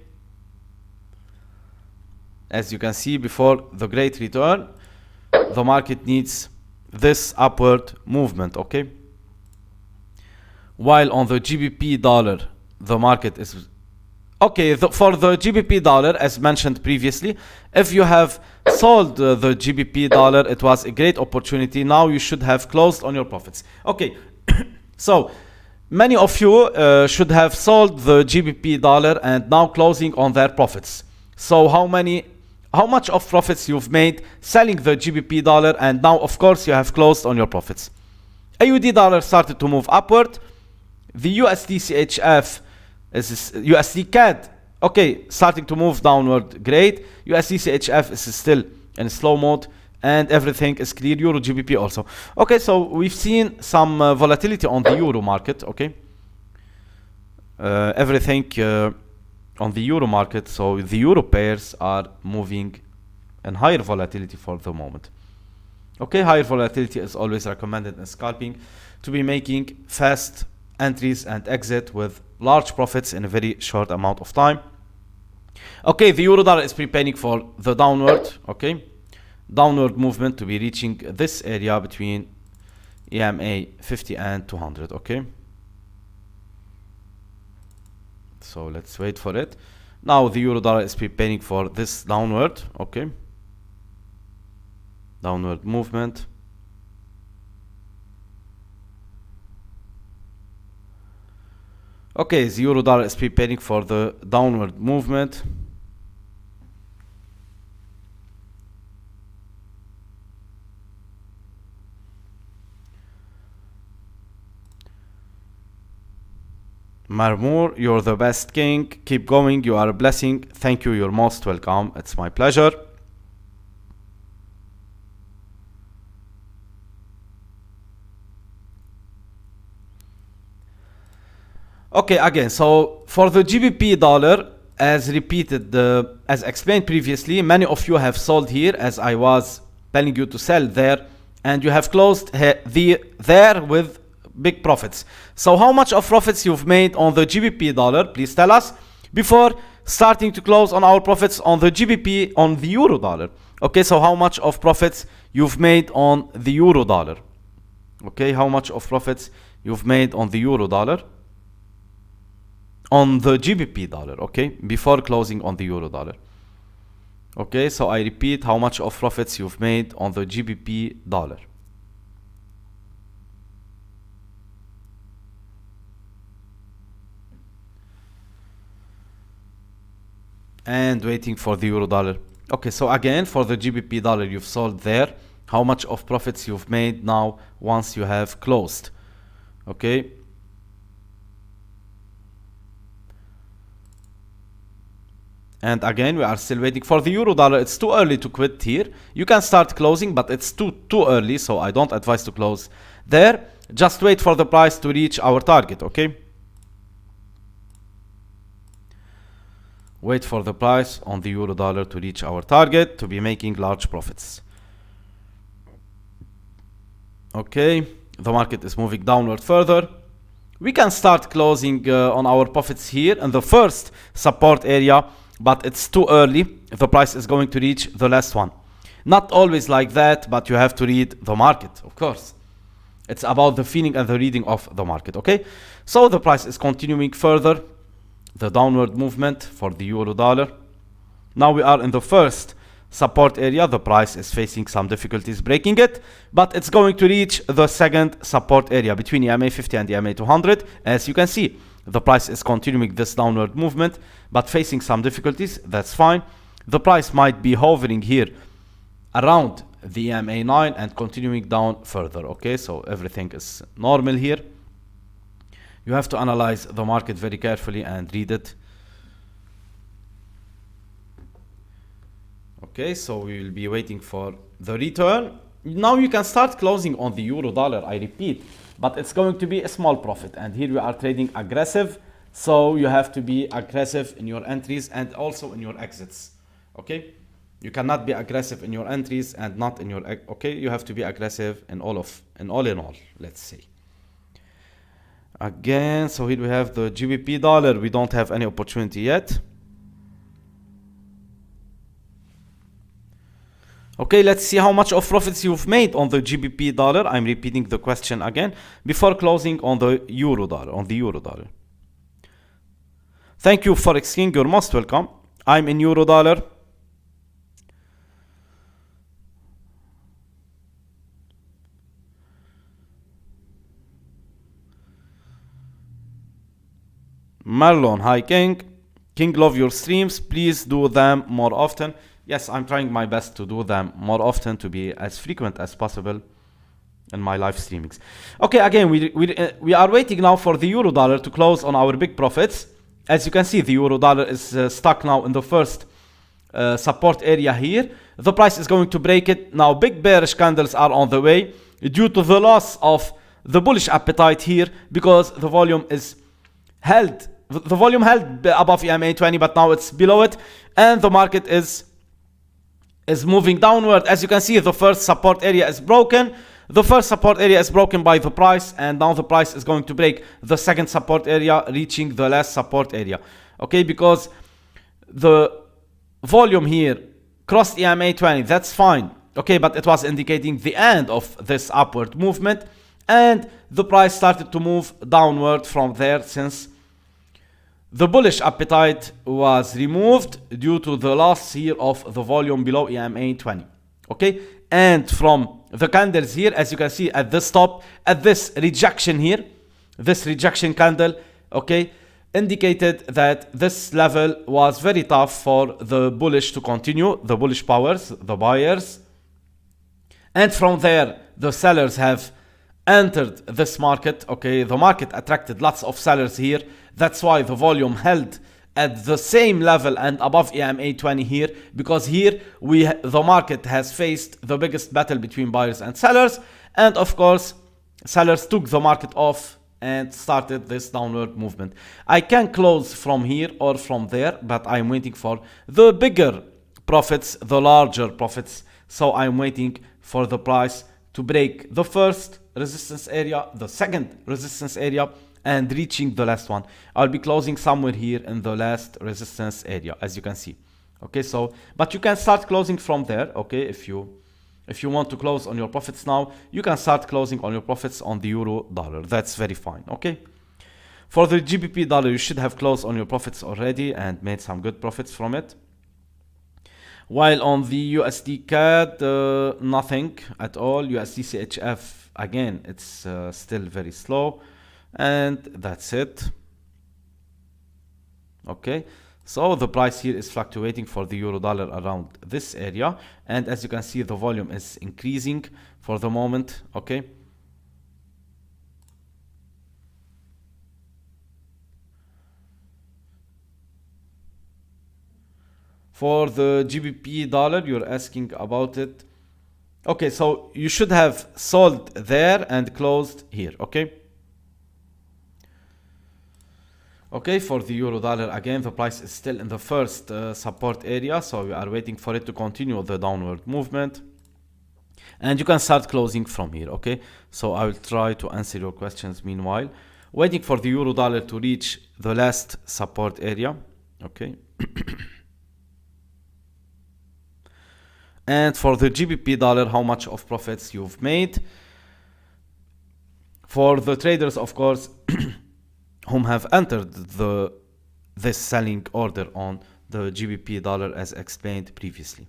As you can see, before the great return, the market needs this upward movement, okay? While on the GBP dollar, the market is okay. For the GBP dollar, as mentioned previously, if you have sold the GBP dollar, it was a great opportunity. Now you should have closed on your profits. Okay, so many of you should have sold the GBP dollar and now closing on their profits. So how much of profits you've made selling the GBP dollar, and now of course you have closed on your profits. AUD dollar started to move upward. The USDCHF is USD CAD, okay, starting to move downward, great. USDCHF is still in slow mode, and everything is clear. Euro GBP also. Okay, so we've seen some volatility on the euro market, okay. Everything on the euro market, so the euro pairs are moving in higher volatility for the moment. Okay, higher volatility is always recommended in scalping to be making fast entries and exit with large profits in a very short amount of time. Okay, the euro dollar is preparing for the downward, okay, downward movement to be reaching this area between EMA 50 and 200, okay. So let's wait for it. Now the euro dollar is preparing for this downward, okay, downward movement. Okay, the euro dollar is preparing for the downward movement. Marmour, you're the best king. Keep going. You are a blessing. Thank you. You're most welcome. It's my pleasure. Okay, again, so for the GBP dollar, as repeated, as explained previously, many of you have sold here, as I was telling you to sell there, and you have closed there with big profits. So how much of profits you've made on the GBP dollar, please tell us, before starting to close on our profits on the GBP, on the euro dollar. Okay, so how much of profits you've made on the euro dollar? Okay, how much of profits you've made on the euro dollar? On the GBP dollar, okay, before closing on the euro dollar. Okay, so I repeat, how much of profits you've made on the GBP dollar. And waiting for the euro dollar. Okay, so again, for the GBP dollar, you've sold there. How much of profits you've made now once you have closed? Okay. And again, we are still waiting for the euro dollar. It's too early to quit here. You can start closing, but it's too early, so I don't advise to close there. Just wait for the price to reach our target, okay? Wait for the price on the euro dollar to reach our target to be making large profits. Okay, the market is moving downward further. We can start closing on our profits here in the first support area, but it's too early. The price is going to reach the last one. Not always like that, but you have to read the market, of course. It's about the feeling and the reading of the market, okay? So the price is continuing further, the downward movement for the euro dollar. Now we are in the first support area. The price is facing some difficulties breaking it, but it's going to reach the second support area between EMA 50 and EMA 200. As you can see, the price is continuing this downward movement, but facing some difficulties. That's fine. The price might be hovering here around the EMA 9 and continuing down further. Okay, so everything is normal here. You have to analyze the market very carefully and read it. Okay, so we will be waiting for the return. Now you can start closing on the euro dollar, I repeat, but it's going to be a small profit. And here we are trading aggressive, so you have to be aggressive in your entries and also in your exits. Okay, you cannot be aggressive in your entries and not in your, okay, you have to be aggressive in all in all, let's say. Again, so here we have the GBP dollar. We don't have any opportunity yet. Okay, let's see how much of profits you've made on the GBP dollar. I'm repeating the question again before closing on the euro dollar. Thank you, Forex King. You're most welcome. I'm in euro dollar. Marlon, hi King. King, love your streams. Please do them more often. Yes, I'm trying my best to do them more often, to be as frequent as possible in my live streamings. Okay, again, we are waiting now for the euro dollar to close on our big profits. As you can see, the euro dollar is stuck now in the first support area here. The price is going to break it. Now, big bearish candles are on the way due to the loss of the bullish appetite here, because the volume is held. The volume held above EMA 20, but now it's below it, and the market is moving downward. As you can see, the first support area is broken. The first support area is broken by the price, and now the price is going to break the second support area, reaching the last support area. Okay, because the volume here crossed EMA 20, that's fine. Okay, but it was indicating the end of this upward movement, and the price started to move downward from there, since the bullish appetite was removed due to the loss here of the volume below EMA 20. Okay, and from the candles here, as you can see at this top, at this rejection here, this rejection candle, okay, indicated that this level was very tough for the bullish to continue, the bullish powers, the buyers. And from there, the sellers have entered this market. Okay, the market attracted lots of sellers here. That's why the volume held at the same level and above EMA 20 here, because here the market has faced the biggest battle between buyers and sellers, and of course sellers took the market off and started this downward movement. I can close from here or from there, but I'm waiting for the bigger profits, the larger profits. So I'm waiting for the price to break the first resistance area, the second resistance area, and reaching the last one. I'll be closing somewhere here in the last resistance area, as you can see. Okay, so but you can start closing from there. Okay, if you want to close on your profits now, you can start closing on your profits on the euro dollar. That's very fine. Okay, for the GBP dollar, you should have closed on your profits already and made some good profits from it. While on the USD CAD, nothing at all. USDCHF, again, it's still very slow. And that's it. Okay, so the price here is fluctuating for the euro dollar around this area, and as you can see, the volume is increasing for the moment. Okay, for the GBP dollar, you're asking about it. Okay, so you should have sold there and closed here. Okay. Okay, for the euro dollar, again, the price is still in the first support area, so we are waiting for it to continue the downward movement. And you can start closing from here, okay? So I will try to answer your questions meanwhile. Waiting for the euro dollar to reach the last support area, okay? And for the GBP dollar, how much of profits you've made. For the traders, of course, whom have entered this selling order on the GBP dollar as explained previously.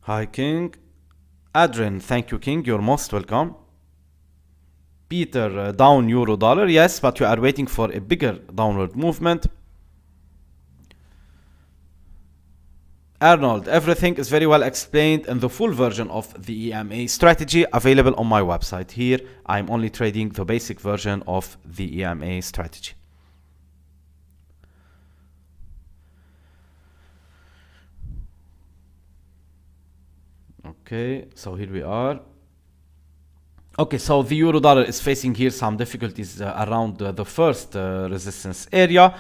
Hi King. Adrian, thank you King, you're most welcome. Peter, down euro dollar, yes, but you are waiting for a bigger downward movement. Arnold, everything is very well explained in the full version of the EMA strategy available on my website. Here, I'm only trading the basic version of the EMA strategy. Okay, so here we are. Okay, so the euro dollar is facing here some difficulties around the first resistance area,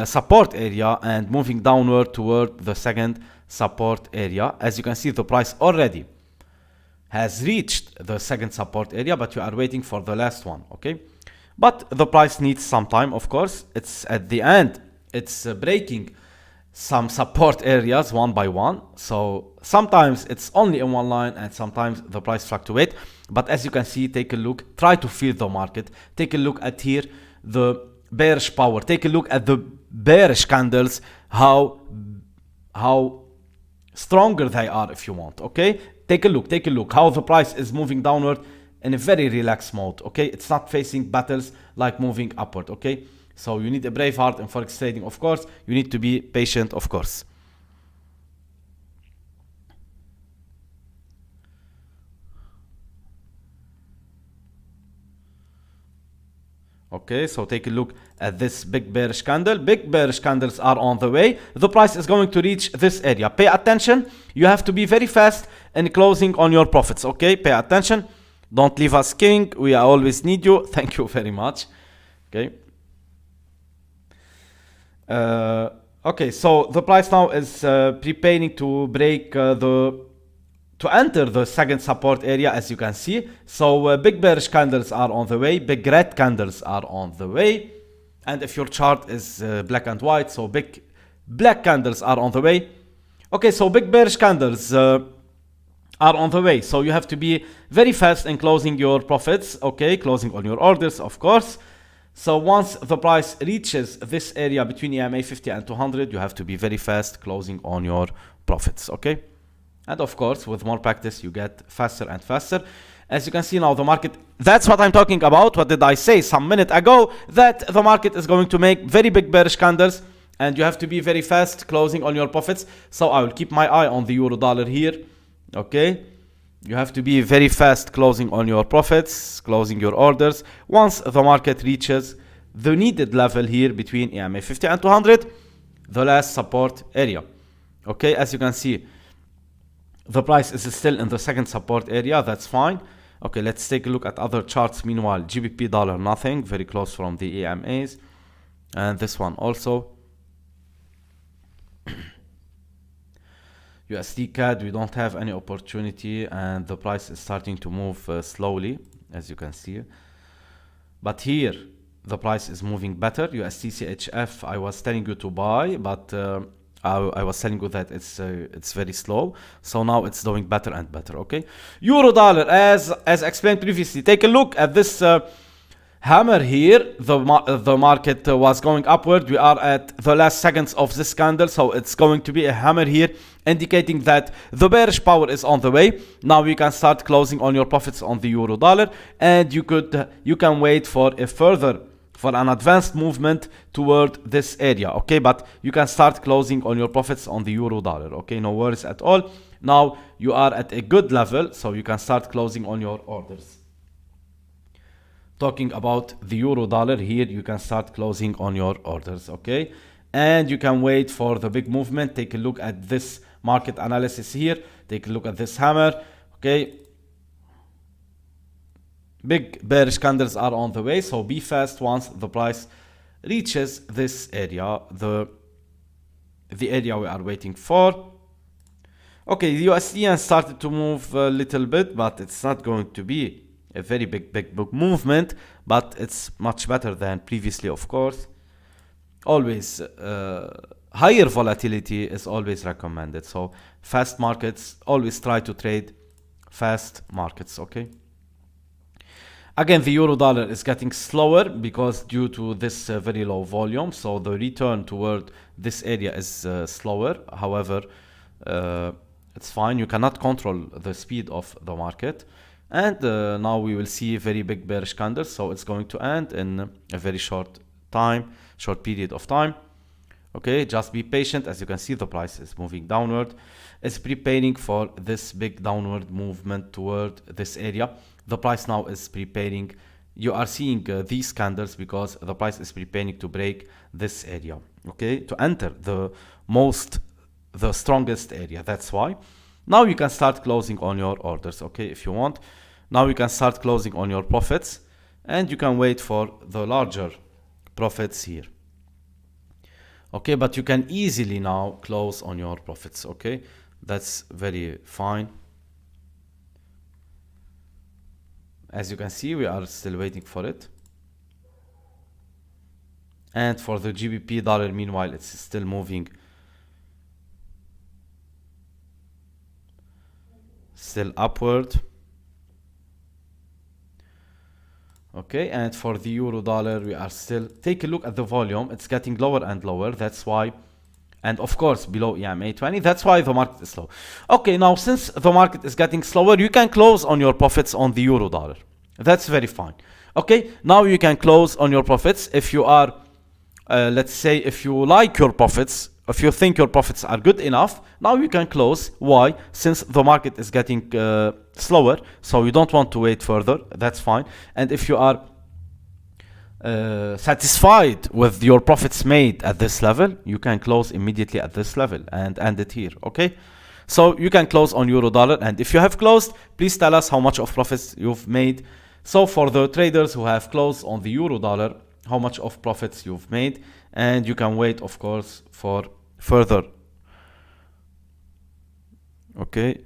support area, and moving downward toward the second support area. As you can see, the price already has reached the second support area, but you are waiting for the last one, okay? But the price needs some time, of course. It's at the end, it's breaking some support areas one by one. So sometimes it's only in one line and sometimes the price fluctuate. But as you can see, take a look, try to feel the market. Take a look at here, the bearish power. Take a look at the bearish candles, how stronger they are if you want, okay? Take a look how the price is moving downward in a very relaxed mode, okay? It's not facing battles like moving upward, okay? So you need a brave heart in Forex trading, of course. You need to be patient, of course. Okay, so take a look at this big bearish candle. Big bearish candles are on the way. The price is going to reach this area. Pay attention. You have to be very fast in closing on your profits, okay? Pay attention. Don't leave us king. We always need you. Thank you very much. Okay. Okay, so the price now is preparing to break to enter the second support area, as you can see. So big bearish candles are on the way, big red candles are on the way, and if your chart is black and white, so big black candles are on the way. Okay, so big bearish candles are on the way, so you have to be very fast in closing your profits, okay, closing on your orders, of course. So once the price reaches this area between EMA 50 and 200, you have to be very fast closing on your profits, okay? And of course, with more practice, you get faster and faster. As you can see now, the market, that's what I'm talking about. What did I say some minute ago? That the market is going to make very big bearish candles and you have to be very fast closing on your profits. So I will keep my eye on the euro dollar here, okay? You have to be very fast closing on your profits, closing your orders. Once the market reaches the needed level here between EMA 50 and 200, the last support area. Okay, as you can see, the price is still in the second support area. That's fine. Okay, let's take a look at other charts. Meanwhile, GBP dollar, nothing. Very close from the EMAs. And this one also. USD CAD, we don't have any opportunity and the price is starting to move slowly, as you can see. But here, the price is moving better. USDCHF, I was telling you to buy, but I was telling you that it's very slow. So now it's doing better and better, okay? Euro dollar, as explained previously, take a look at this hammer here. The market was going upward. We are at the last seconds of this candle, so it's going to be a hammer here, indicating that the bearish power is on the way. Now you can start closing on your profits on the euro dollar, and you can wait for an advanced movement toward this area, okay? But you can start closing on your profits on the euro dollar, okay? No worries at all. Now you are at a good level, so you can start closing on your orders. Talking about the euro dollar here, you can start closing on your orders, okay? And you can wait for the big movement. Take a look at this market analysis here. Take a look at this hammer, okay? Big bearish candles are on the way, so be fast once the price reaches this area, the area we are waiting for. Okay, the USD started to move a little bit, but it's not going to be a very big movement, but it's much better than previously, of course. Always higher volatility is always recommended, so fast markets, always try to trade fast markets, okay? Again, the euro dollar is getting slower because due to this very low volume, so the return toward this area is slower. However, it's fine. You cannot control the speed of the market. And now we will see very big bearish candles, so it's going to end in a very short period of time. Okay, just be patient. As you can see, the price is moving downward. It's preparing for this big downward movement toward this area. The price now is preparing. You are seeing these candles because the price is preparing to break this area, okay, to enter the strongest area. That's why now you can start closing on your orders, okay, if you want. Now you can start closing on your profits, and you can wait for the larger profits here. Okay, but you can easily now close on your profits. Okay, that's very fine. As you can see, we are still waiting for it. And for the GBP dollar, meanwhile, it's still moving. Still upward. Okay, and for the euro dollar, we are still, take a look at the volume, it's getting lower and lower. That's why, and of course below EMA 20, that's why the market is slow. Okay, now since the market is getting slower, you can close on your profits on the euro dollar. That's very fine. Okay, now you can close on your profits if you are let's say if you like your profits, if you think your profits are good enough, now you can close. Why? Since the market is getting slower, so you don't want to wait further. That's fine. And if you are satisfied with your profits made at this level, you can close immediately at this level and end it here. Okay, so you can close on euro dollar, and if you have closed, please tell us how much of profits you've made. So for the traders who have closed on the euro dollar, how much of profits you've made, and you can wait, of course, for further. Okay,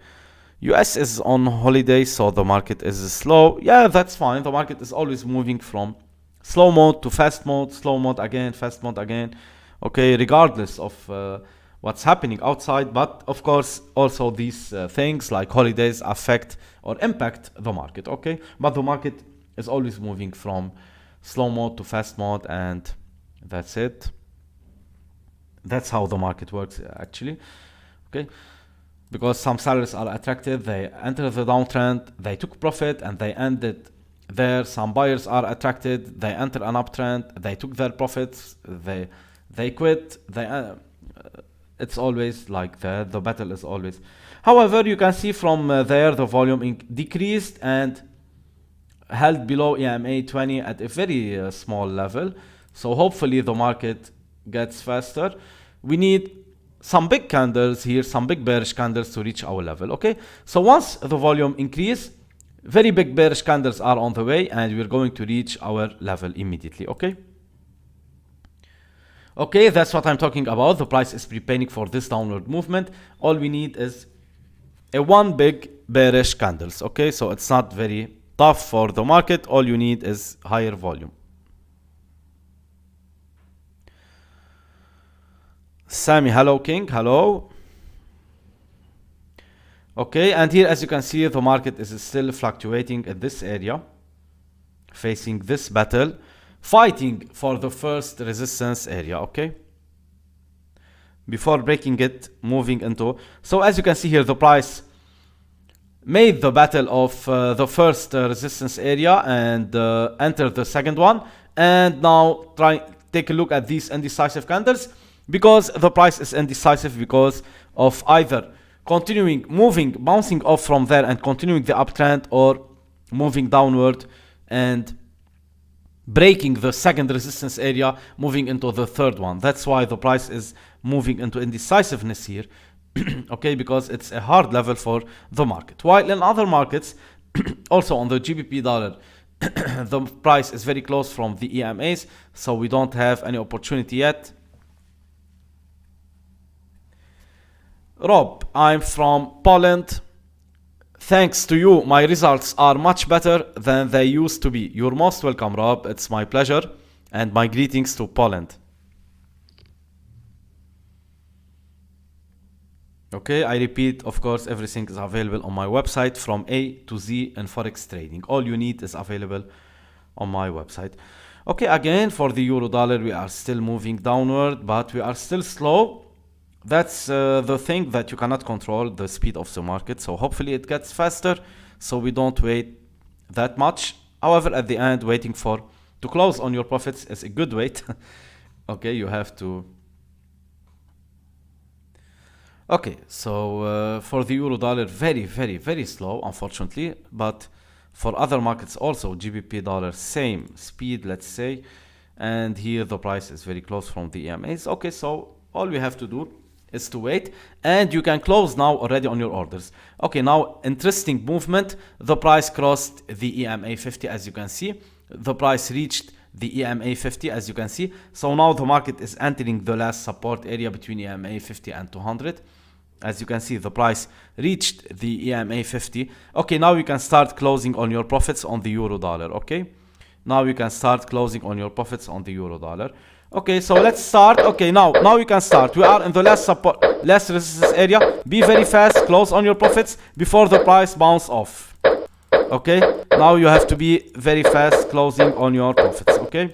US is on holiday, so the market is slow. Yeah, that's fine. The market is always moving from slow mode to fast mode, slow mode again, fast mode again. Okay, regardless of what's happening outside, but of course also these things like holidays affect or impact the market. Okay, but the market is always moving from slow mode to fast mode, and that's it. That's how the market works actually. Okay, because some sellers are attracted, they enter the downtrend, they took profit and they ended there. Some buyers are attracted, they enter an uptrend, they took their profits, they quit, it's always like that. The battle is always. However, you can see from there the volume decreased and held below EMA 20 at a very small level. So hopefully the market gets faster. We need some big candles here, some big bearish candles to reach our level. Okay, so once the volume increase, very big bearish candles are on the way, and we're going to reach our level immediately. Okay, okay, that's what I'm talking about. The price is preparing for this downward movement. All we need is one big bearish candles. Okay, so it's not very tough for the market. All you need is higher volume. Sammy, hello King, hello. Okay, and here as you can see, the market is still fluctuating in this area, facing this battle, fighting for the first resistance area. Okay, before breaking it, moving into, so as you can see here, the price made the battle of the first resistance area and entered the second one, and now take a look at these indecisive candles, because the price is indecisive because of either continuing moving, bouncing off from there and continuing the uptrend, or moving downward and breaking the second resistance area, moving into the third one. That's why the price is moving into indecisiveness here. Okay, because it's a hard level for the market. While in other markets, also on the GBP dollar, the price is very close from the EMAs, so we don't have any opportunity yet. Rob, I'm from Poland. Thanks to you, my results are much better than they used to be. You're most welcome, Rob. It's my pleasure, and my greetings to Poland. Okay, I repeat, of course, everything is available on my website from A to Z in Forex trading. All you need is available on my website. Okay, again, for the euro dollar, we are still moving downward, but we are still slow. That's the thing that you cannot control, the speed of the market. So hopefully it gets faster, so we don't wait that much. However, at the end, waiting to close on your profits is a good wait. Okay, you have to. Okay, so for the euro dollar, very, very, very slow, unfortunately. But for other markets also, GBP dollar, same speed, let's say. And here the price is very close from the EMAs. Okay, so all we have to do is to wait, and you can close now already on your orders. Okay, now interesting movement. The price crossed the EMA 50, as you can see. The price reached the EMA 50, as you can see. So now the market is entering the last support area between EMA 50 and 200. As you can see, the price reached the EMA 50. Okay, now you can start closing on your profits on the euro dollar. Okay, now you can start closing on your profits on the euro dollar. Okay, so let's start. Okay, now you can start. We are in the last support, last resistance area. Be very fast, close on your profits before the price bounce off. Okay, now you have to be very fast closing on your profits. Okay,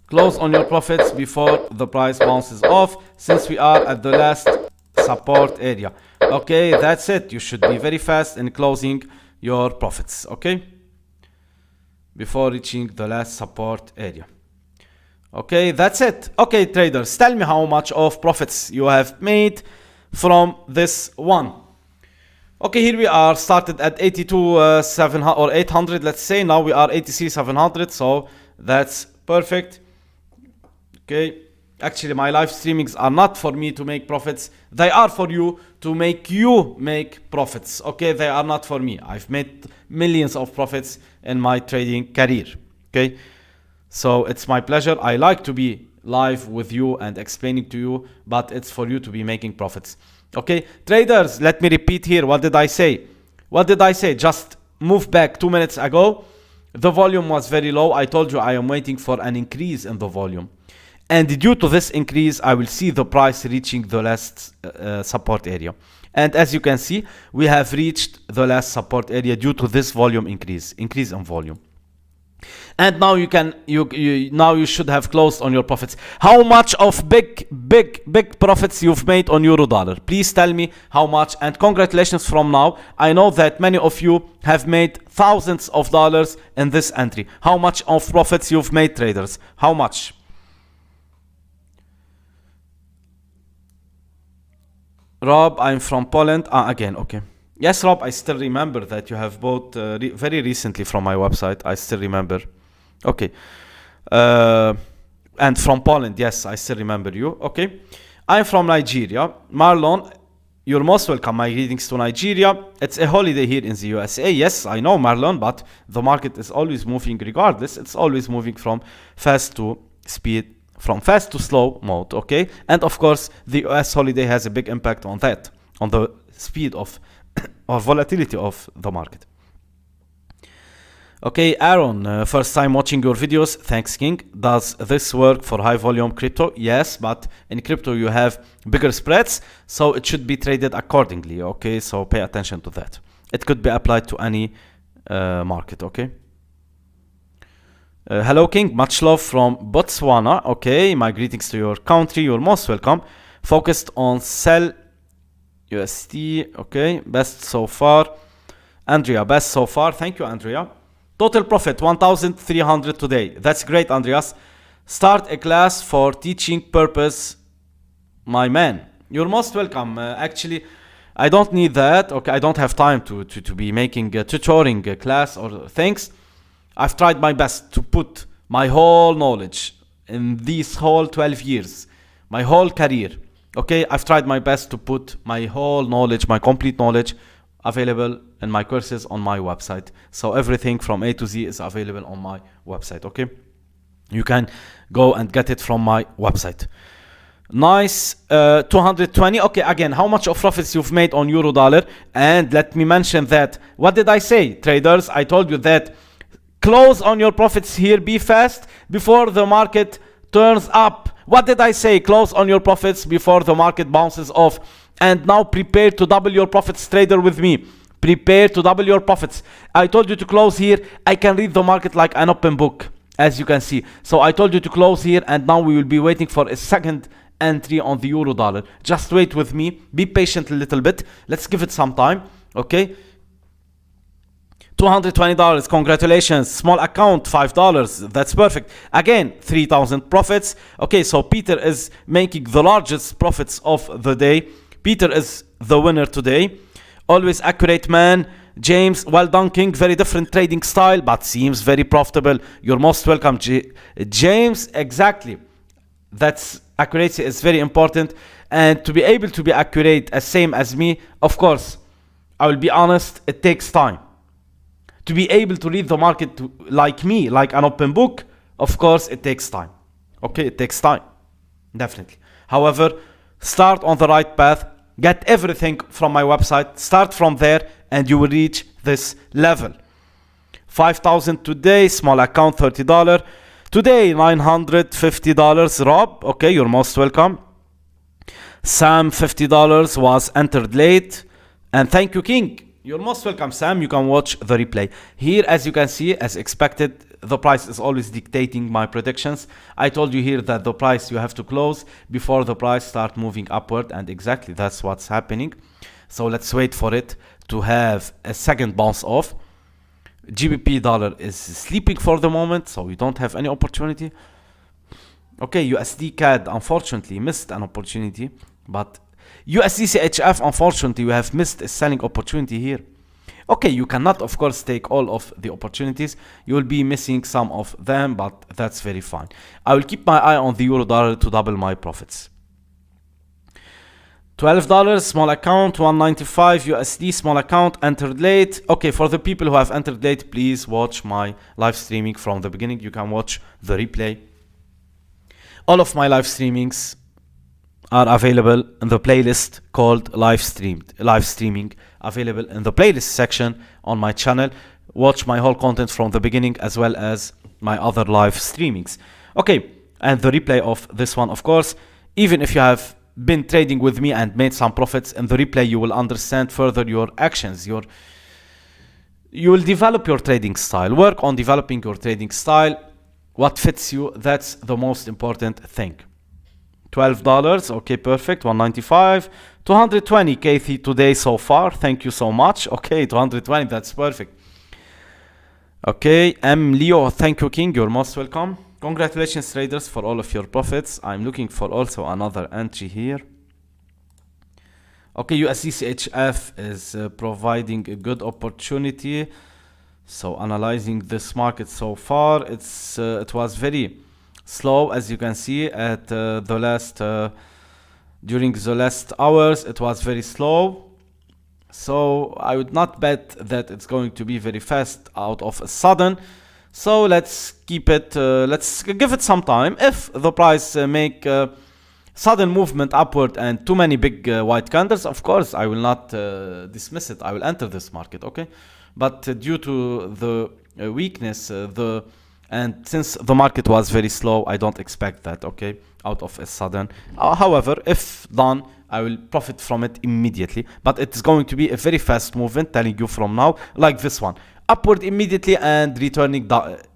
close on your profits before the price bounces off, since we are at the last support area. Okay, that's it. You should be very fast in closing your profits. Okay, before reaching the last support area. Okay, that's it. Okay, traders, tell me how much of profits you have made from this one. Okay, here we are, started at 82,700 or 800, let's say. Now we are 83,700, so that's perfect. Okay, actually my live streamings are not for me to make profits. They are for you to make profits. Okay, they are not for me. I've made millions of profits in my trading career. Okay, so it's my pleasure. I like to be live with you and explaining to you, but it's for you to be making profits. Okay, traders, let me repeat here. What did I say? What did I say? Just move back 2 minutes ago. The volume was very low. I told you I am waiting for an increase in the volume. And due to this increase, I will see the price reaching the last support area. And as you can see, we have reached the last support area due to this volume increase in volume. And now you should have closed on your profits. How much of big profits you've made on euro dollar? Please tell me how much, and congratulations from now. I know that many of you have made thousands of dollars in this entry. How much of profits you've made, traders? How much? Rob, I'm from Poland. Again, okay. Yes, Rob, I still remember that you have bought very recently from my website. I still remember. Okay. And from Poland, yes, I still remember you. Okay. I'm from Nigeria. Marlon, you're most welcome. My greetings to Nigeria. It's a holiday here in the USA. Yes, I know, Marlon, but the market is always moving regardless. It's always moving from fast to speed, from fast to slow mode, okay? And of course, the US holiday has a big impact on that, on the speed of or volatility of the market. Okay, Aaron, first time watching your videos. Thanks, King. Does this work for high volume crypto? Yes, but in crypto you have bigger spreads, so it should be traded accordingly, okay? So pay attention to that. It could be applied to any market, okay? Hello, King. Much love from Botswana. Okay, my greetings to your country. You're most welcome. Focused on sell USD. Okay, best so far. Andrea, best so far. Thank you, Andrea. Total profit 1,300 today. That's great, Andreas. Start a class for teaching purpose, my man. You're most welcome. Actually, I don't need that. Okay, I don't have time to be making a tutoring class or things. I've tried my best to put my whole knowledge in these whole 12 years, my whole career. Okay, I've tried my best to put my whole knowledge, my complete knowledge, available in my courses on my website. So everything from A to Z is available on my website. Okay, you can go and get it from my website. Nice. 220. Okay, again, how much of profits you've made on euro dollar? And let me mention that, what did I say, traders? I told you that close on your profits here, be fast before the market turns up. What did I say? Close on your profits before the market bounces off. And now prepare to double your profits, trader, with me. Prepare to double your profits. I told you to close here. I can read the market like an open book, as you can see. So I told you to close here, and now we will be waiting for a second entry on the euro dollar. Just wait with me. Be patient a little bit. Let's give it some time. Okay. $220. Congratulations. Small account, $5. That's perfect. Again, 3,000 profits. Okay, so Peter is making the largest profits of the day. Peter is the winner today. Always accurate, man. James, well done, King. Very different trading style, but seems very profitable. You're most welcome, James. Exactly. That's accuracy is very important, and to be able to be accurate as same as me, of course, I will be honest, it takes time. To be able to read the market like me, like an open book, of course, it takes time. Okay, it takes time, definitely. However, start on the right path, get everything from my website, start from there, and you will reach this level. 5,000 today, small account $30. Today, $950, Rob, okay, you're most welcome. Sam, $50 was entered late. And thank you, King. You're most welcome, Sam. You can watch the replay. Here, as you can see, as expected, the price is always dictating my predictions. I told you here that the price you have to close before the price start moving upward, and exactly that's what's happening. So let's wait for it to have a second bounce off. GBP dollar is sleeping for the moment, so we don't have any opportunity. Okay, USD CAD unfortunately missed an opportunity, but USDCHF unfortunately we have missed a selling opportunity here. Okay, you cannot of course take all of the opportunities, you will be missing some of them, but that's very fine. I will keep my eye on the euro dollar to double my profits. $12 small account, 195 USD small account, entered late. Okay, for the people who have entered late, please watch my live streaming from the beginning. You can watch the replay. All of my live streamings are available in the playlist called live streaming, available in the playlist section on my channel. Watch my whole content from the beginning as well as my other live streamings. Okay, and the replay of this one, of course, even if you have been trading with me and made some profits, in the replay you will understand further your actions. You will develop your trading style. Work on developing your trading style. What fits you, that's the most important thing. $12, okay, perfect. 195, 220 KT today so far. Thank you so much. Okay, 220, that's perfect. Okay, Leo, thank you, King. You're most welcome. Congratulations, traders, for all of your profits. I'm looking for also another entry here. Okay, USDCHF is providing a good opportunity. So analyzing this market so far, it was very slow, as you can see at during the last hours. It was very slow. So I would not bet that it's going to be very fast out of a sudden. So let's keep it, let's give it some time. If the price make sudden movement upward and too many big white candles, of course I will not dismiss it. I will enter this market, okay? But due to the weakness, and since the market was very slow, I don't expect that, okay, out of a sudden. However, if done, I will profit from it immediately. But it's going to be a very fast movement, telling you from now, like this one. Upward immediately and returning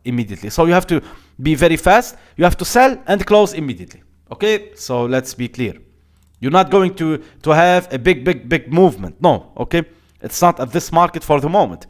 immediately. So you have to be very fast. You have to sell and close immediately. Okay, so let's be clear. You're not going to have a big movement. No, okay? It's not at this market for the moment.